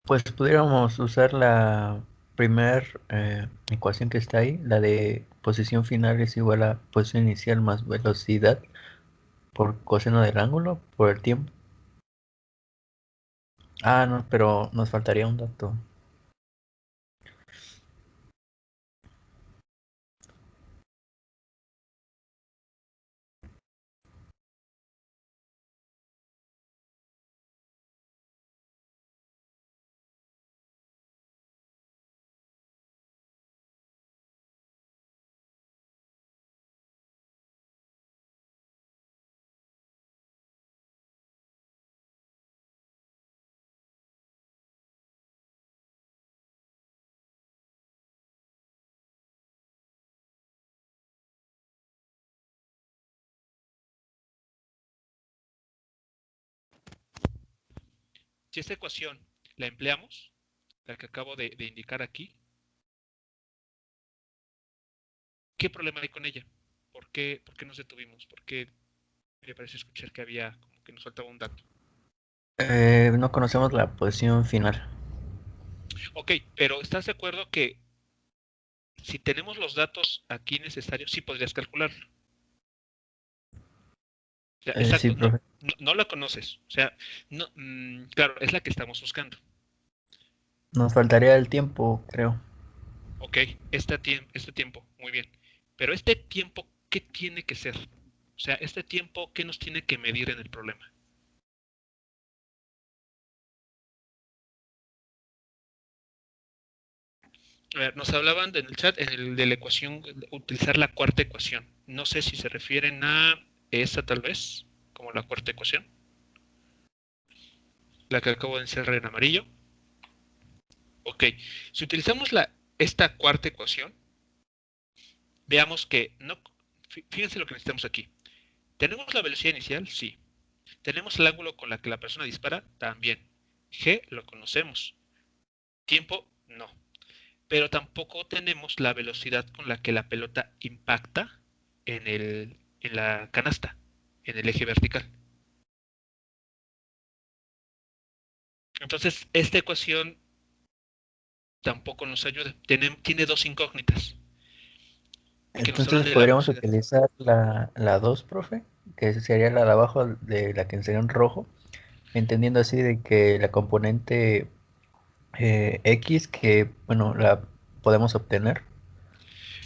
Pues pudiéramos usar la primer ecuación que está ahí, la de posición final es igual a posición inicial más velocidad por coseno del ángulo por el tiempo. Ah, no, pero nos faltaría un dato. si esta ecuación la empleamos, la que acabo de indicar aquí, ¿qué problema hay con ella? ¿Por qué nos detuvimos? ¿Por qué me parece escuchar que había como que nos faltaba un dato? No conocemos la posición final. Ok, pero ¿estás de acuerdo que si tenemos los datos aquí necesarios, sí podrías calcularlo? O sea, Sí, exacto, profe. no la conoces. O sea, no, claro, es la que estamos buscando. Nos faltaría el tiempo, creo. Ok, este tiempo, muy bien. Pero este tiempo, ¿qué tiene que ser? O sea, este tiempo, ¿qué nos tiene que medir en el problema? A ver, nos hablaban en el chat de la ecuación, utilizar la cuarta ecuación. No sé si se refieren a esa tal vez, como la cuarta ecuación, la que acabo de encerrar en amarillo. Ok, si utilizamos esta cuarta ecuación, veamos que no, fíjense lo que necesitamos aquí. ¿Tenemos la velocidad inicial? Sí. ¿Tenemos el ángulo con la que la persona dispara? También. G lo conocemos. Tiempo, no. Pero tampoco tenemos la velocidad con la que la pelota impacta en la canasta, en el eje vertical. Entonces, esta ecuación tampoco nos ayuda. Tiene dos incógnitas que nos hablan Entonces de la podríamos velocidad. utilizar la 2, profe, que sería la de abajo de la que sería en rojo, entendiendo así de que la componente X, que bueno, la podemos obtener,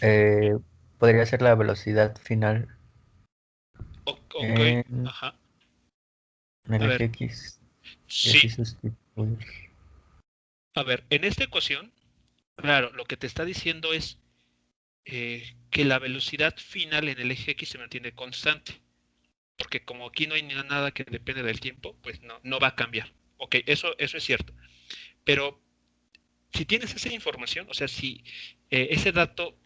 eh, podría ser la velocidad final Ok, en ajá. el A eje ver, X y sí. así sustituir. A ver, en esta ecuación, claro, lo que te está diciendo es que la velocidad final en el eje X se mantiene constante. Porque como aquí no hay nada que depende del tiempo, pues no va a cambiar. Ok, eso es cierto. Pero si tienes esa información, o sea, si ese dato,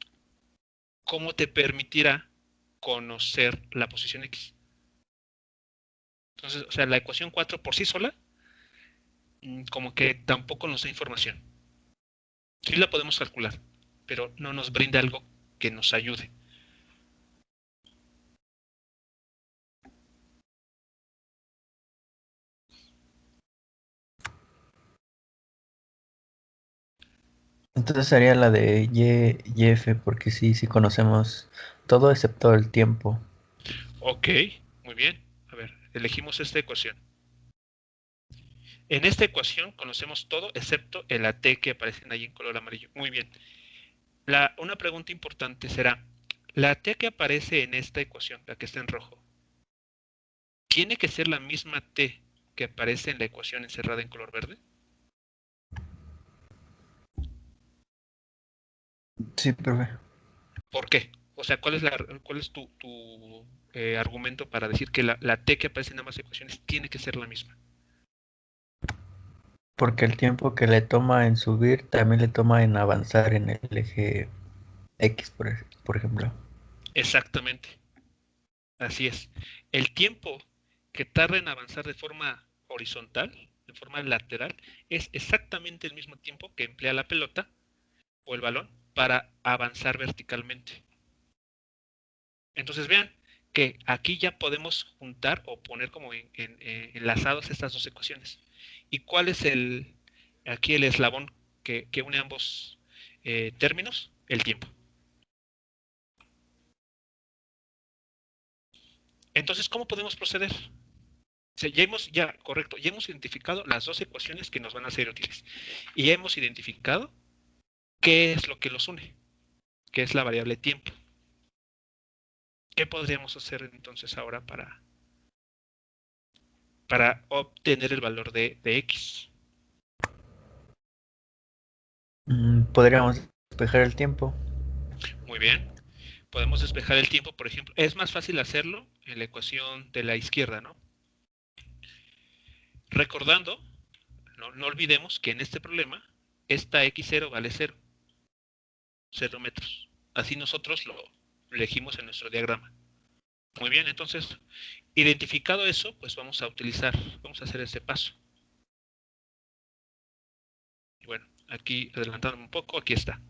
¿cómo te permitirá conocer la posición X? Entonces, o sea, la ecuación 4 por sí sola, como que tampoco nos da información. Sí la podemos calcular, pero no nos brinda algo que nos ayude. Entonces sería la de Y, F, porque sí conocemos todo excepto el tiempo. Ok, muy bien. A ver, elegimos esta ecuación. En esta ecuación conocemos todo excepto el AT que aparecen ahí en color amarillo. Muy bien. Una pregunta importante será, ¿la T que aparece en esta ecuación, la que está en rojo, tiene que ser la misma T que aparece en la ecuación encerrada en color verde? Sí, profe. ¿Por qué? O sea, ¿cuál es tu argumento para decir que la T que aparece en ambas ecuaciones tiene que ser la misma? Porque el tiempo que le toma en subir también le toma en avanzar en el eje X, por ejemplo. Exactamente, así es. El tiempo que tarda en avanzar de forma horizontal, de forma lateral, es exactamente el mismo tiempo que emplea la pelota o el balón para avanzar verticalmente. Entonces vean que aquí ya podemos juntar o poner como enlazados estas dos ecuaciones. ¿Y cuál es aquí el eslabón que une ambos términos? El tiempo. Entonces, ¿cómo podemos proceder? O sea, correcto, ya hemos identificado las dos ecuaciones que nos van a ser útiles. Y ya hemos identificado qué es lo que los une, que es la variable tiempo. ¿Qué podríamos hacer entonces ahora obtener el valor de X? Podríamos despejar el tiempo. Muy bien. Podemos despejar el tiempo, por ejemplo. Es más fácil hacerlo en la ecuación de la izquierda, ¿no? Recordando, no olvidemos que en este problema, esta x0 vale 0, 0 metros. Así nosotros lo elegimos en nuestro diagrama. Muy bien, entonces, identificado eso, pues vamos a hacer ese paso. Y bueno, aquí adelantando un poco, aquí está.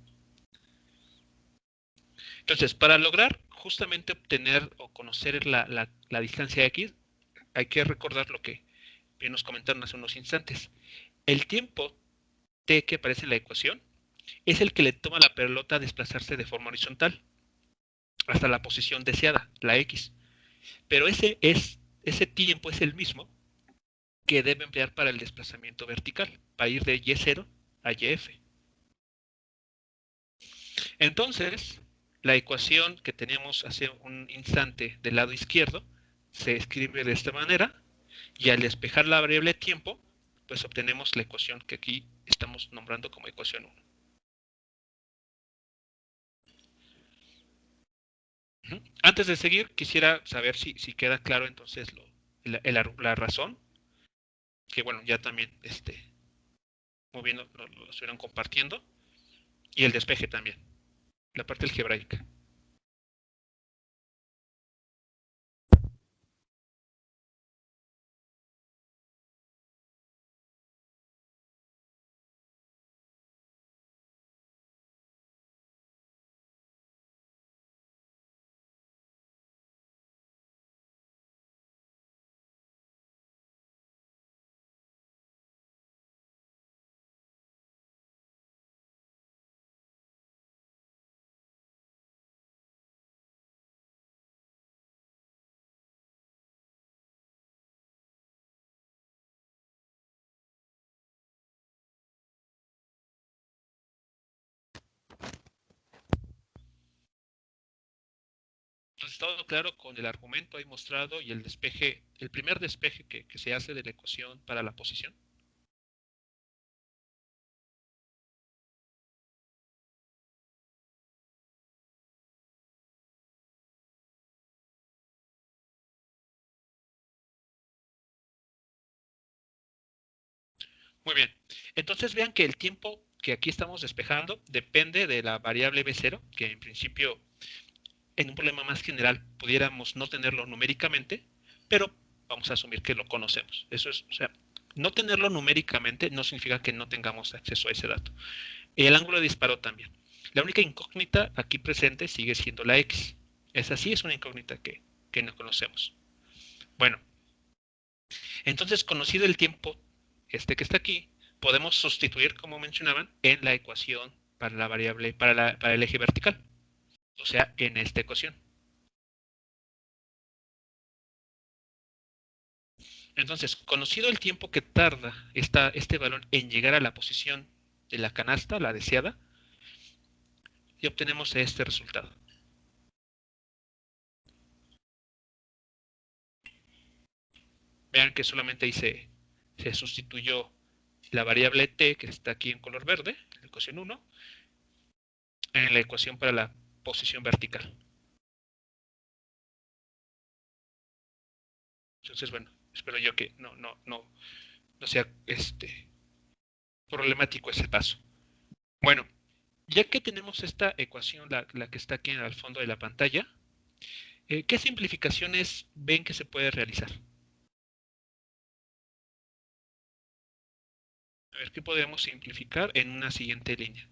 Entonces, para lograr justamente obtener o conocer la distancia X, hay que recordar lo que bien nos comentaron hace unos instantes. El tiempo t que aparece en la ecuación es el que le toma a la pelota desplazarse de forma horizontal hasta la posición deseada, la X. Pero ese tiempo es el mismo que debe emplear para el desplazamiento vertical, para ir de Y0 a YF. Entonces, la ecuación que teníamos hace un instante del lado izquierdo se escribe de esta manera, y al despejar la variable tiempo, pues obtenemos la ecuación que aquí estamos nombrando como ecuación 1. Antes de seguir, quisiera saber si queda claro entonces la razón, que bueno, ya también muy bien lo estuvieron compartiendo, y el despeje también, la parte algebraica. Entonces, todo claro con el argumento ahí mostrado y el despeje, el primer despeje que se hace de la ecuación para la posición. Muy bien. Entonces vean que el tiempo que aquí estamos despejando depende de la variable B0, que en principio en un problema más general pudiéramos no tenerlo numéricamente, pero vamos a asumir que lo conocemos. Eso es, o sea, no tenerlo numéricamente no significa que no tengamos acceso a ese dato. Y el ángulo de disparo también. La única incógnita aquí presente sigue siendo la X. Esa sí es una incógnita que no conocemos. Bueno, entonces conocido el tiempo que está aquí, podemos sustituir, como mencionaban, en la ecuación para la variable, para el eje vertical. O sea, en esta ecuación. Entonces, conocido el tiempo que tarda este balón en llegar a la posición de la canasta, la deseada, y obtenemos este resultado. Vean que solamente ahí se sustituyó la variable t, que está aquí en color verde, en la ecuación 1, en la ecuación para la posición vertical. Entonces, bueno, espero yo que no sea problemático ese paso. Bueno, ya que tenemos esta ecuación, la que está aquí al fondo de la pantalla, ¿qué simplificaciones ven que se puede realizar? A ver, ¿qué podemos simplificar en una siguiente línea?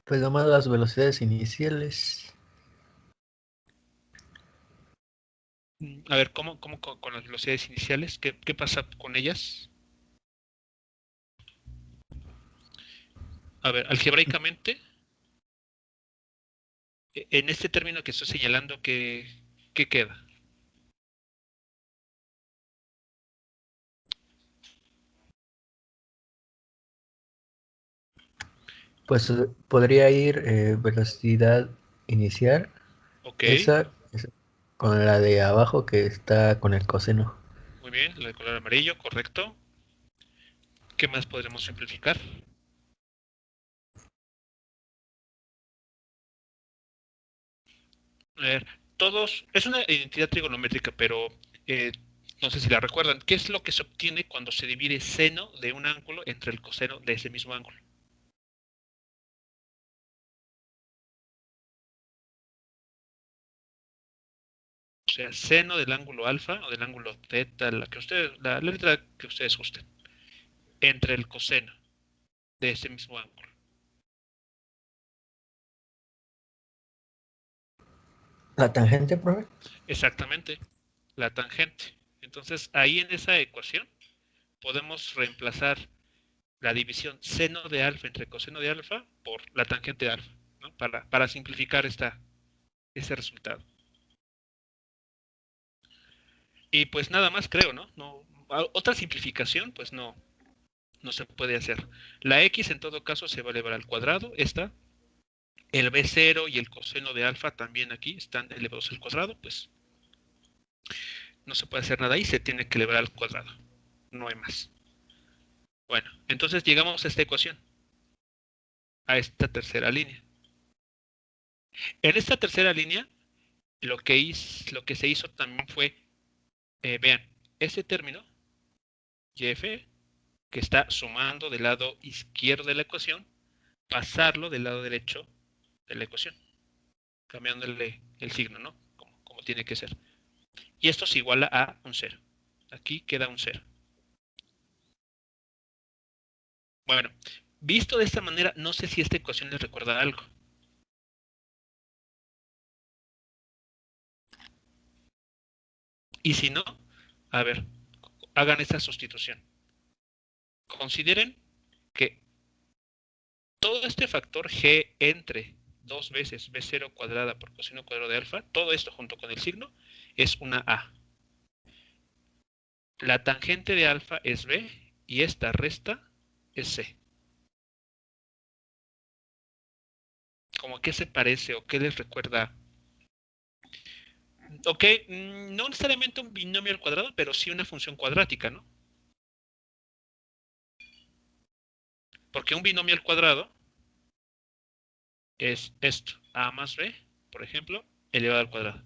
Pues nomás las velocidades iniciales. A ver, ¿cómo con las velocidades iniciales? ¿Qué pasa con ellas? A ver, algebraicamente, en este término que estoy señalando, ¿qué queda? Pues podría ir velocidad inicial, Ok, esa, con la de abajo que está con el coseno. muy bien, la de color amarillo, correcto. ¿Qué más podremos simplificar? A ver, es una identidad trigonométrica, pero No sé si la recuerdan. ¿Qué es lo que se obtiene cuando se divide seno de un ángulo entre el coseno de ese mismo ángulo? O sea, seno del ángulo alfa o del ángulo teta, la letra que ustedes gusten, entre el coseno de ese mismo ángulo. ¿La tangente, profe? Exactamente, la tangente. Entonces, ahí en esa ecuación podemos reemplazar la división seno de alfa entre coseno de alfa por la tangente de alfa, ¿no? Para simplificar ese resultado. Y pues nada más creo, ¿no? Otra simplificación, pues no se puede hacer. La x en todo caso se va a elevar al cuadrado, esta. El b0 y el coseno de alfa también aquí están elevados al cuadrado, pues no se puede hacer nada ahí, se tiene que elevar al cuadrado. No hay más. Bueno, entonces llegamos a esta ecuación, a esta tercera línea. En esta tercera línea, lo que se hizo también fue, vean, este término, YF, que está sumando del lado izquierdo de la ecuación, pasarlo del lado derecho de la ecuación, cambiándole el signo, ¿no? Como tiene que ser. Y esto se iguala a un 0. Aquí queda un 0. Bueno, visto de esta manera, no sé si esta ecuación les recuerda algo. Y si no, a ver, hagan esta sustitución. Consideren que todo este factor g entre 2 veces b0 cuadrada por coseno cuadrado de alfa, todo esto junto con el signo, es una a. La tangente de alfa es b y esta resta es c. ¿Cómo qué se parece o qué les recuerda? Ok, no necesariamente un binomio al cuadrado, pero sí una función cuadrática, ¿no? Porque un binomio al cuadrado es esto, a más b, por ejemplo, elevado al cuadrado.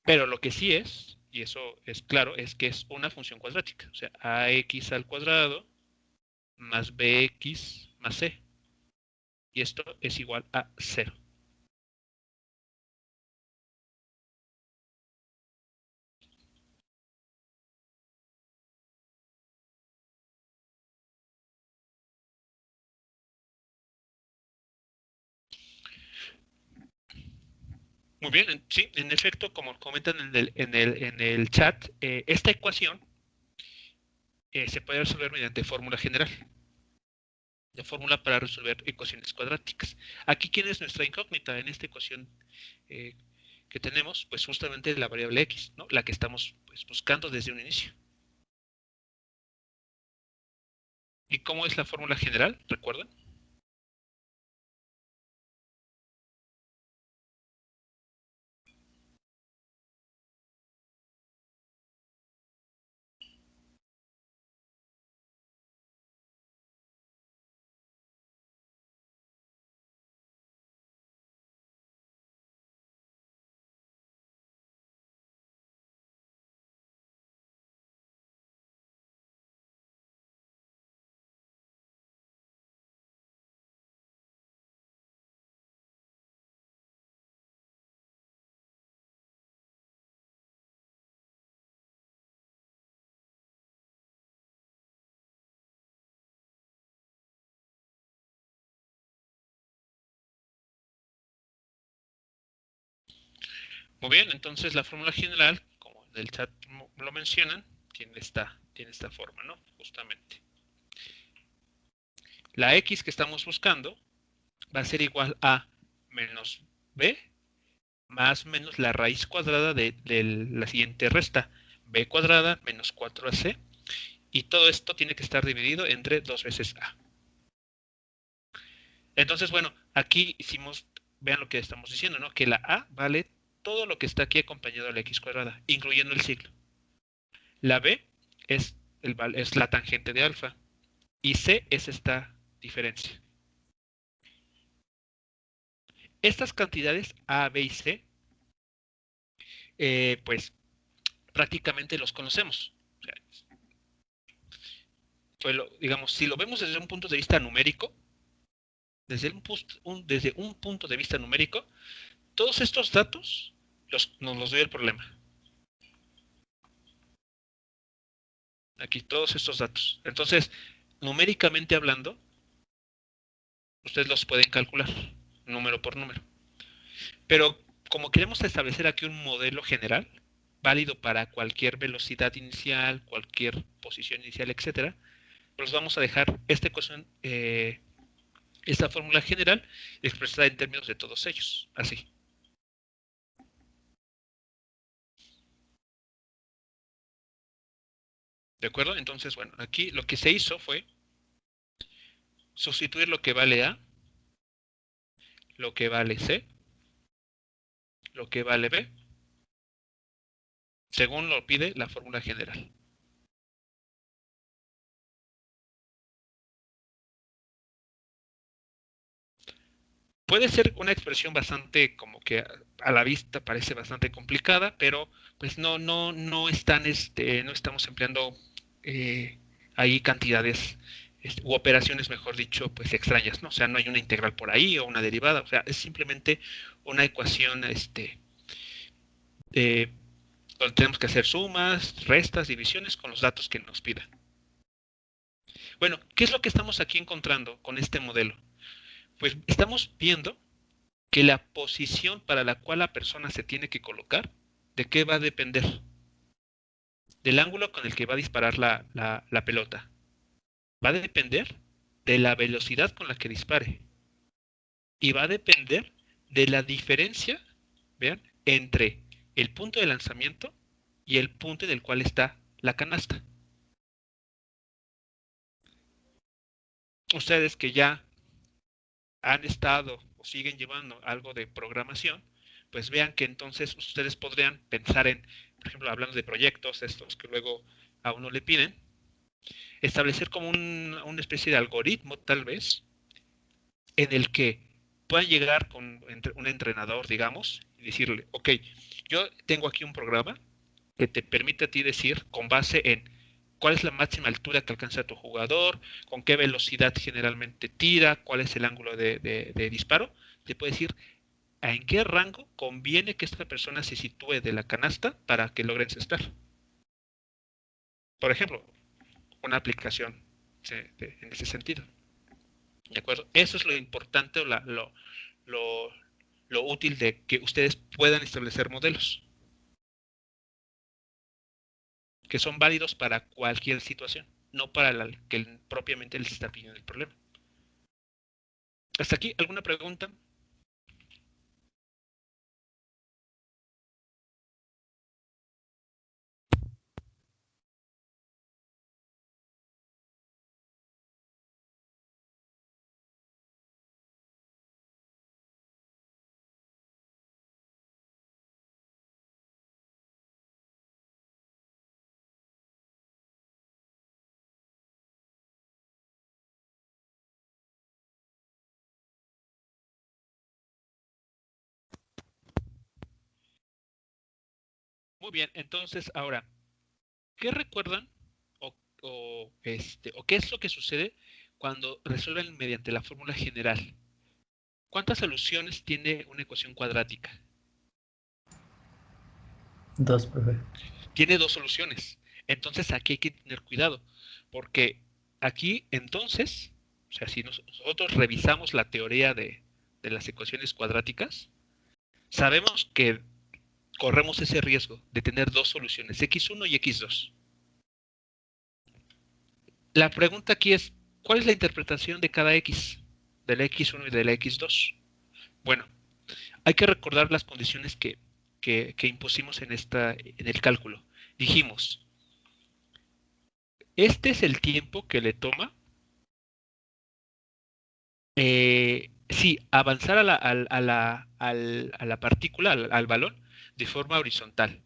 Pero lo que sí es, y eso es claro, es que es una función cuadrática. O sea, ax al cuadrado más bx más c. Y esto es igual a 0. Muy bien, sí, en efecto, como comentan en el chat, esta ecuación se puede resolver mediante fórmula general. De fórmula para resolver ecuaciones cuadráticas. Aquí, ¿quién es nuestra incógnita en esta ecuación eh, que tenemos? Pues justamente la variable x, ¿no? La que estamos pues, buscando desde un inicio. ¿Y cómo es la fórmula general? ¿Recuerdan? Muy bien, entonces la fórmula general, como en el chat lo mencionan, tiene esta forma, ¿no? Justamente. La x que estamos buscando va a ser igual a menos b más menos la raíz cuadrada de la siguiente resta, b cuadrada menos 4ac, y todo esto tiene que estar dividido entre 2 veces a. Entonces, bueno, aquí hicimos, vean lo que estamos diciendo, ¿no? Que la a vale todo lo que está aquí acompañado de la x cuadrada, incluyendo el signo. La b es la tangente de alfa, y c es esta diferencia. estas cantidades A, B y C, pues prácticamente los conocemos. O sea, pues digamos, si lo vemos desde un punto de vista numérico, desde un punto de vista numérico, todos estos datos nos los doy el problema. Aquí, todos estos datos. Entonces, numéricamente hablando, ustedes los pueden calcular, número por número. Pero como queremos establecer aquí un modelo general, válido para cualquier velocidad inicial, cualquier posición inicial, etcétera, pues vamos a dejar esta ecuación, esta fórmula general expresada en términos de todos ellos, así. ¿De acuerdo? Entonces, bueno, aquí lo que se hizo fue sustituir lo que vale A, lo que vale C, lo que vale B, según lo pide la fórmula general. Puede ser una expresión bastante, como que a la vista parece bastante complicada, pero pues no están, no estamos empleando ahí cantidades u operaciones, mejor dicho, pues extrañas, ¿no? O sea, no hay una integral por ahí o una derivada, o sea, es simplemente una ecuación, donde tenemos que hacer sumas, restas, divisiones con los datos que nos pidan. Bueno, ¿qué es lo que estamos aquí encontrando con este modelo? Pues estamos viendo que la posición para la cual la persona se tiene que colocar, ¿de qué va a depender? Del ángulo con el que va a disparar la pelota. Va a depender de la velocidad con la que dispare. Y va a depender de la diferencia, vean, entre el punto de lanzamiento y el punto en el cual está la canasta. Ustedes que ya han estado o siguen llevando algo de programación, pues vean que entonces ustedes podrían pensar en, por ejemplo, hablando de proyectos, estos que luego a uno le piden, establecer como una especie de algoritmo, tal vez, en el que puedan llegar con un entrenador, digamos, y decirle, ok, yo tengo aquí un programa que te permite a ti decir, con base en cuál es la máxima altura que alcanza tu jugador, con qué velocidad generalmente tira, cuál es el ángulo de disparo, te puede decir en qué rango conviene que esta persona se sitúe de la canasta para que logre encestar. Por ejemplo, una aplicación en ese sentido. ¿De acuerdo? Eso es lo importante o lo útil de que ustedes puedan establecer modelos que son válidos para cualquier situación, no para la que propiamente les está pidiendo el problema. ¿Hasta aquí alguna pregunta? Muy bien, entonces ahora, ¿qué recuerdan o qué es lo que sucede cuando resuelven mediante la fórmula general? ¿Cuántas soluciones tiene una ecuación cuadrática? 2, profe. Tiene dos soluciones. Entonces aquí hay que tener cuidado, porque aquí entonces, o sea, si nosotros revisamos la teoría de las ecuaciones cuadráticas, sabemos que corremos ese riesgo de tener dos soluciones, x1 y x2. La pregunta aquí es, ¿cuál es la interpretación de cada x? De la x1 y de la x2. Bueno, hay que recordar las condiciones que impusimos en el cálculo. Dijimos, este es el tiempo que le toma sí, avanzar a la partícula, al balón, de forma horizontal.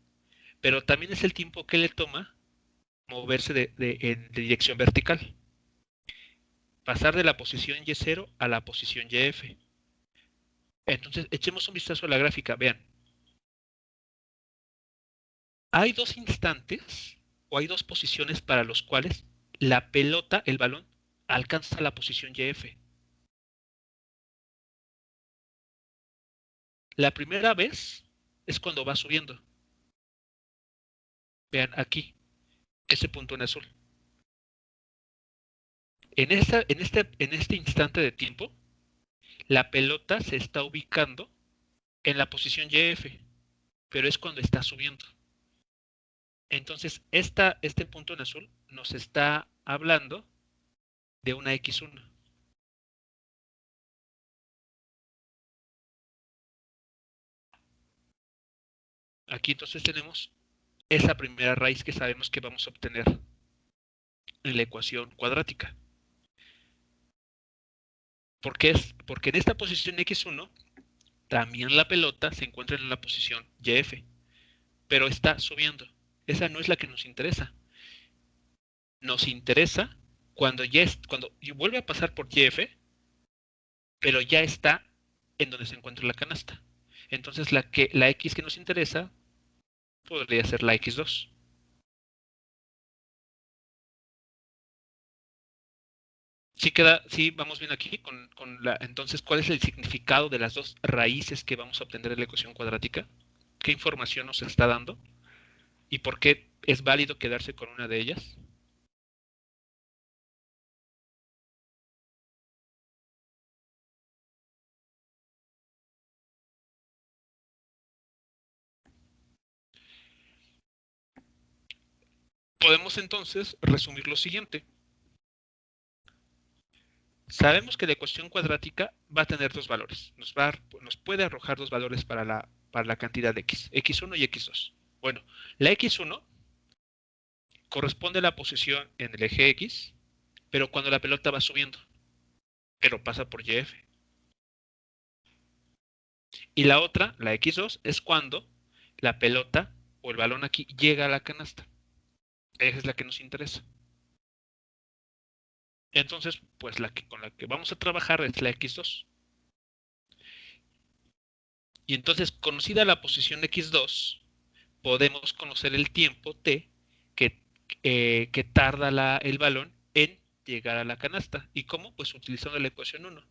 Pero también es el tiempo que le toma moverse en dirección vertical. Pasar de la posición Y0 a la posición YF. Entonces, echemos un vistazo a la gráfica. Vean. Hay dos instantes o hay dos posiciones para los cuales la pelota, el balón, alcanza la posición YF. La primera vez es cuando va subiendo. Vean aquí, ese punto en azul. En este instante de tiempo, la pelota se está ubicando en la posición YF, pero es cuando está subiendo. Entonces, este punto en azul nos está hablando de una X1. Aquí entonces tenemos esa primera raíz que sabemos que vamos a obtener en la ecuación cuadrática. Porque en esta posición X1 también la pelota se encuentra en la posición YF, pero está subiendo. Esa no es la que nos interesa. Nos interesa cuando vuelve a pasar por YF, pero ya está en donde se encuentra la canasta. Entonces la X que nos interesa podría ser la X2. Sí, vamos bien aquí entonces, ¿cuál es el significado de las dos raíces que vamos a obtener de la ecuación cuadrática? ¿Qué información nos está dando? ¿Y por qué es válido quedarse con una de ellas? Podemos entonces resumir lo siguiente. Sabemos que la ecuación cuadrática va a tener dos valores. Nos puede arrojar dos valores para la cantidad de x, x1 y x2. Bueno, la x1 corresponde a la posición en el eje x, pero cuando la pelota va subiendo, pero pasa por YF. Y la otra, la x2, es cuando la pelota o el balón aquí llega a la canasta. Esa es la que nos interesa. Entonces, pues con la que vamos a trabajar es la x2. Y entonces, conocida la posición x2, podemos conocer el tiempo t que tarda el balón en llegar a la canasta. ¿Y cómo? Pues utilizando la ecuación 1,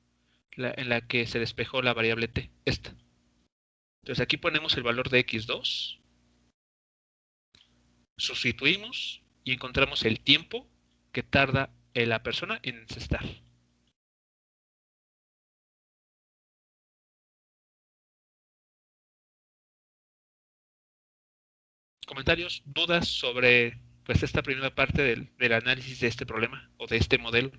en la que se despejó la variable t, esta. Entonces aquí ponemos el valor de x2, sustituimos y encontramos el tiempo que tarda la persona en encestar. ¿Comentarios, dudas sobre pues esta primera parte del análisis de este problema o de este modelo?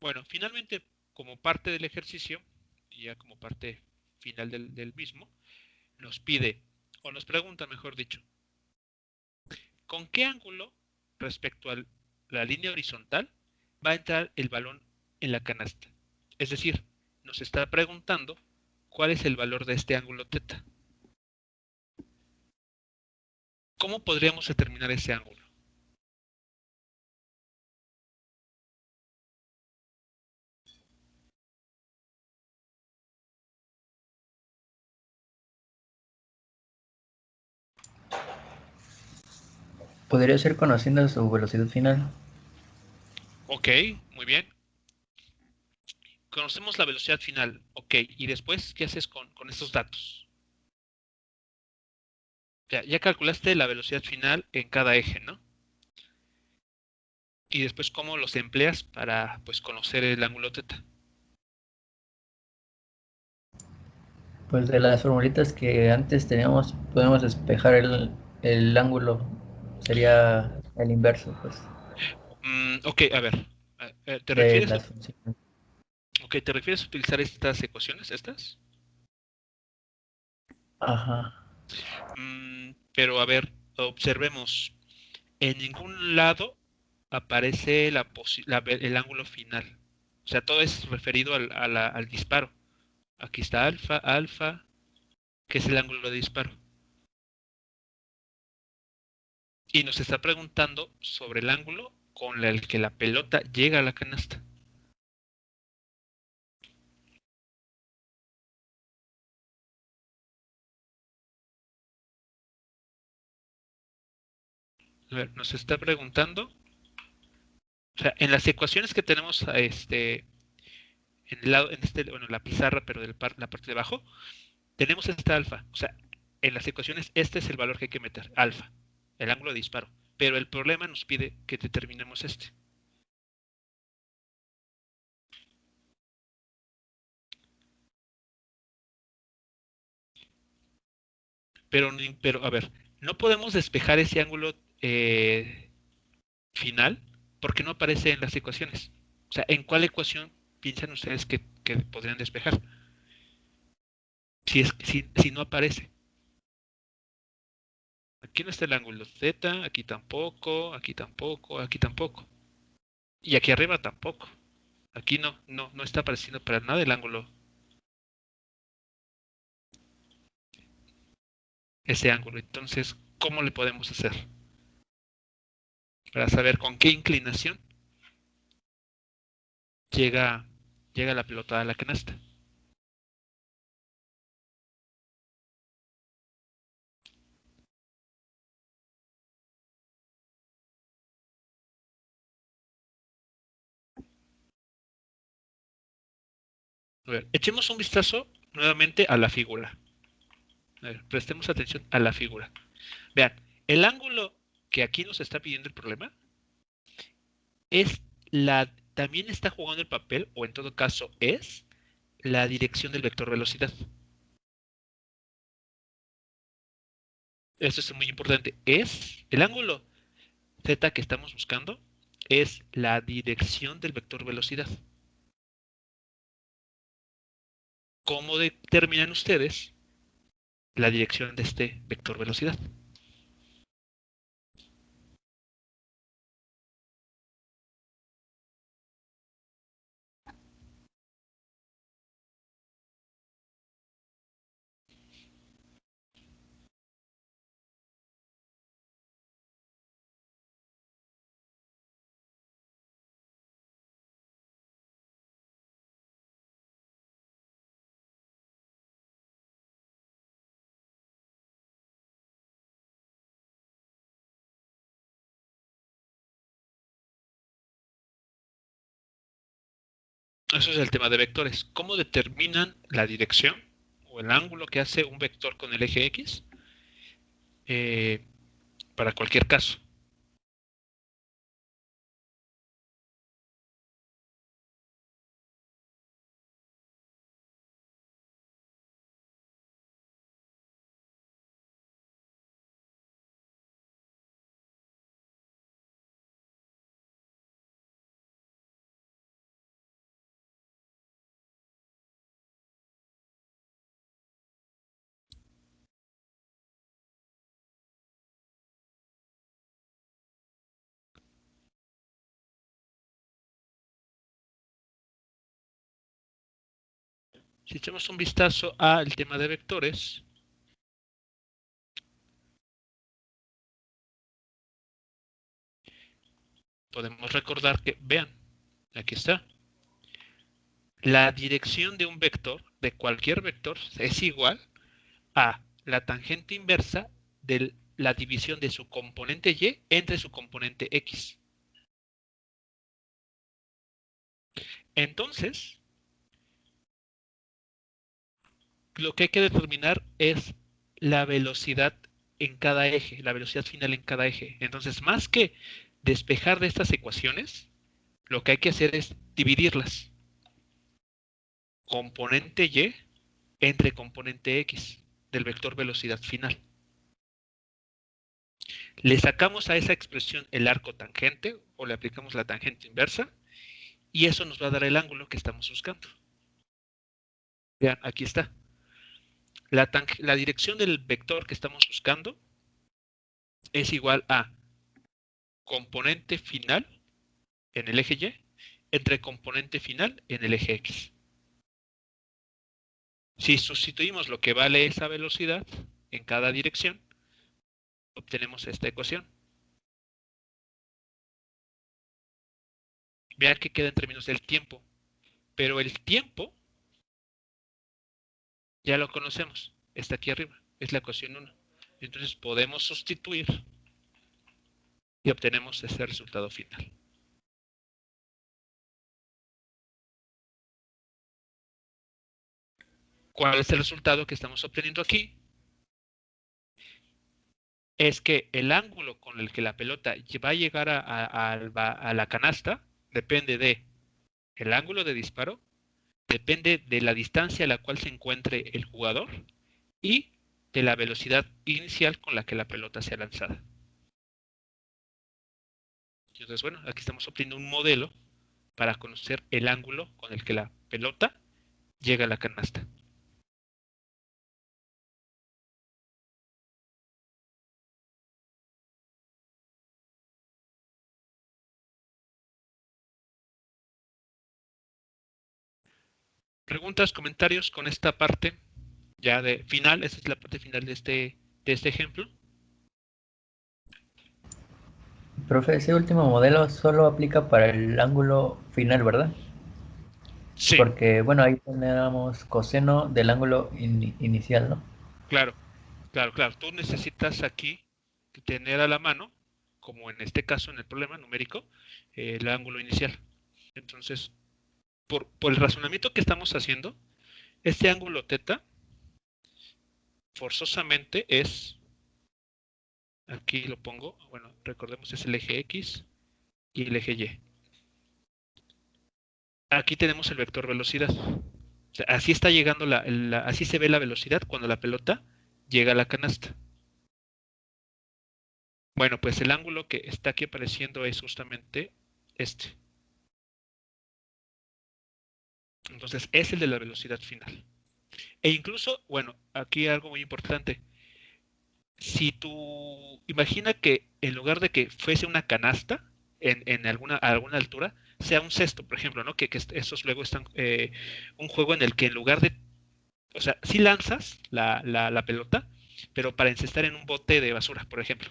Bueno, finalmente, como parte del ejercicio, y ya como parte final del mismo, nos pide, o nos pregunta, mejor dicho, ¿con qué ángulo respecto a la línea horizontal va a entrar el balón en la canasta? Es decir, nos está preguntando cuál es el valor de este ángulo θ. ¿Cómo podríamos determinar ese ángulo? Podría ser conociendo su velocidad final. Ok, muy bien. Conocemos la velocidad final. Ok, y después, ¿qué haces con estos datos? Ya calculaste la velocidad final en cada eje, ¿no? Y después, ¿cómo los empleas para pues, conocer el ángulo θ? Pues de las formulitas que antes teníamos, podemos despejar el ángulo. Sería el inverso, pues, Ok, a ver. ¿Te de refieres, las funciones. ¿te refieres a utilizar estas ecuaciones, estas? Ajá. Pero a ver, observemos. En ningún lado aparece el ángulo final. O sea, todo es referido al disparo. Aquí está alfa, que es el ángulo de disparo. Y nos está preguntando sobre el ángulo con el que la pelota llega a la canasta. A ver, nos está preguntando, o sea, en las ecuaciones que tenemos en el lado, bueno, la pizarra, pero la parte de abajo, tenemos esta alfa. O sea, en las ecuaciones este es el valor que hay que meter, alfa, el ángulo de disparo. Pero el problema nos pide que determinemos este. Pero a ver, no podemos despejar ese ángulo final porque no aparece en las ecuaciones. O sea, ¿en cuál ecuación piensan ustedes que podrían despejar? Si no aparece. Aquí no está el ángulo Z, aquí tampoco, aquí tampoco, aquí tampoco. Y aquí arriba tampoco. Aquí no está apareciendo para nada el ángulo. Ese ángulo. Entonces, ¿cómo le podemos hacer? Para saber con qué inclinación llega, llega la pelota a la canasta. A ver, echemos un vistazo nuevamente a la figura. A ver, prestemos atención a la figura. Vean, el ángulo que aquí nos está pidiendo el problema también está jugando el papel, o en todo caso es, la dirección del vector velocidad. Esto es muy importante. Es el ángulo Z que estamos buscando, es la dirección del vector velocidad. ¿Cómo determinan ustedes la dirección de este vector velocidad? Eso es el tema de vectores. ¿Cómo determinan la dirección o el ángulo que hace un vector con el eje X? Para cualquier caso. Si echamos un vistazo al tema de vectores, podemos recordar que, vean, aquí está. La dirección de un vector, de cualquier vector, es igual a la tangente inversa de la división de su componente Y entre su componente X. Entonces, lo que hay que determinar es la velocidad en cada eje, la velocidad final en cada eje. Entonces, más que despejar de estas ecuaciones, lo que hay que hacer es dividirlas. Componente Y entre componente X del vector velocidad final. Le sacamos a esa expresión el arco tangente o le aplicamos la tangente inversa y eso nos va a dar el ángulo que estamos buscando. Vean, aquí está. la dirección del vector que estamos buscando es igual a componente final en el eje Y entre componente final en el eje X. Si sustituimos lo que vale esa velocidad en cada dirección, obtenemos esta ecuación. Vean que queda en términos del tiempo, pero el tiempo ya lo conocemos, está aquí arriba, es la ecuación 1. Entonces podemos sustituir y obtenemos ese resultado final. ¿Cuál es el resultado que estamos obteniendo aquí? Es que el ángulo con el que la pelota va a llegar a la canasta depende de el ángulo de disparo, depende de la distancia a la cual se encuentre el jugador y de la velocidad inicial con la que la pelota sea lanzada. Entonces, bueno, aquí estamos obteniendo un modelo para conocer el ángulo con el que la pelota llega a la canasta. Preguntas, comentarios con esta parte ya de final. Esta es la parte final de este ejemplo. Profe, ese último modelo solo aplica para el ángulo final, ¿verdad? Sí, Porque, bueno, ahí tenemos coseno del ángulo inicial, ¿no? claro. Tú necesitas aquí tener a la mano, como en este caso en el problema numérico, el ángulo inicial. Entonces, por el razonamiento que estamos haciendo, este ángulo θ forzosamente es, aquí lo pongo, bueno, recordemos es el eje X y el eje Y. Aquí tenemos el vector velocidad. O sea, así está llegando así se ve la velocidad cuando la pelota llega a la canasta. Bueno, pues el ángulo que está aquí apareciendo es justamente este. Entonces, es el de la velocidad final. E incluso, bueno, aquí algo muy importante. Si tú imagina que en lugar de que fuese una canasta en alguna altura, sea un cesto, por ejemplo, ¿no? Que esos luego están un juego en el que en lugar de, o sea, sí lanzas la pelota, pero para encestar en un bote de basura, por ejemplo.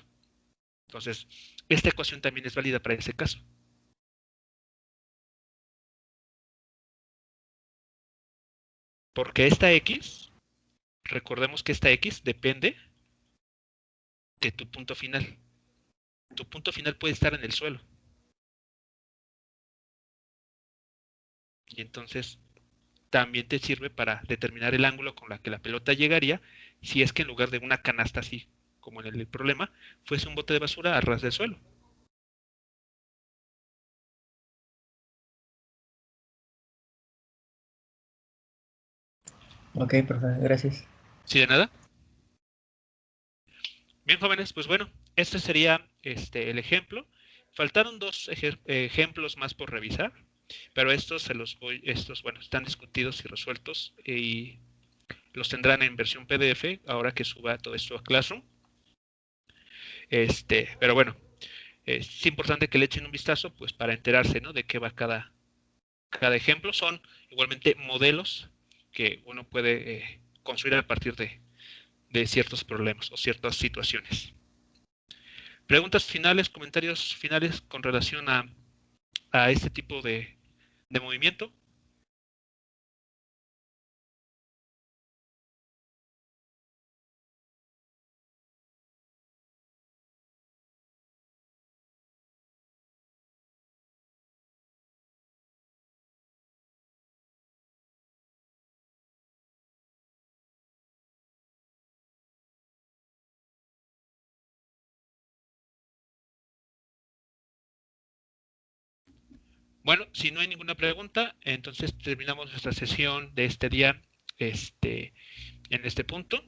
Entonces, esta ecuación también es válida para ese caso. Porque esta X, recordemos que esta X depende de tu punto final. Tu punto final puede estar en el suelo. Y entonces también te sirve para determinar el ángulo con la que la pelota llegaría si es que en lugar de una canasta así, como en el problema, fuese un bote de basura a ras del suelo. Ok, profe, gracias. ¿Sí de nada? Bien, jóvenes, pues bueno, este sería el ejemplo. Faltaron dos ejemplos más por revisar, pero estos bueno, están discutidos y resueltos y los tendrán en versión PDF ahora que suba todo esto a Classroom. Pero bueno, es importante que le echen un vistazo, pues para enterarse, ¿no? De qué va cada ejemplo. Son igualmente modelos que uno puede construir a partir de ciertos problemas o ciertas situaciones. Preguntas finales, comentarios finales con relación a este tipo de movimiento. Bueno, si no hay ninguna pregunta, entonces terminamos nuestra sesión de este día en este punto.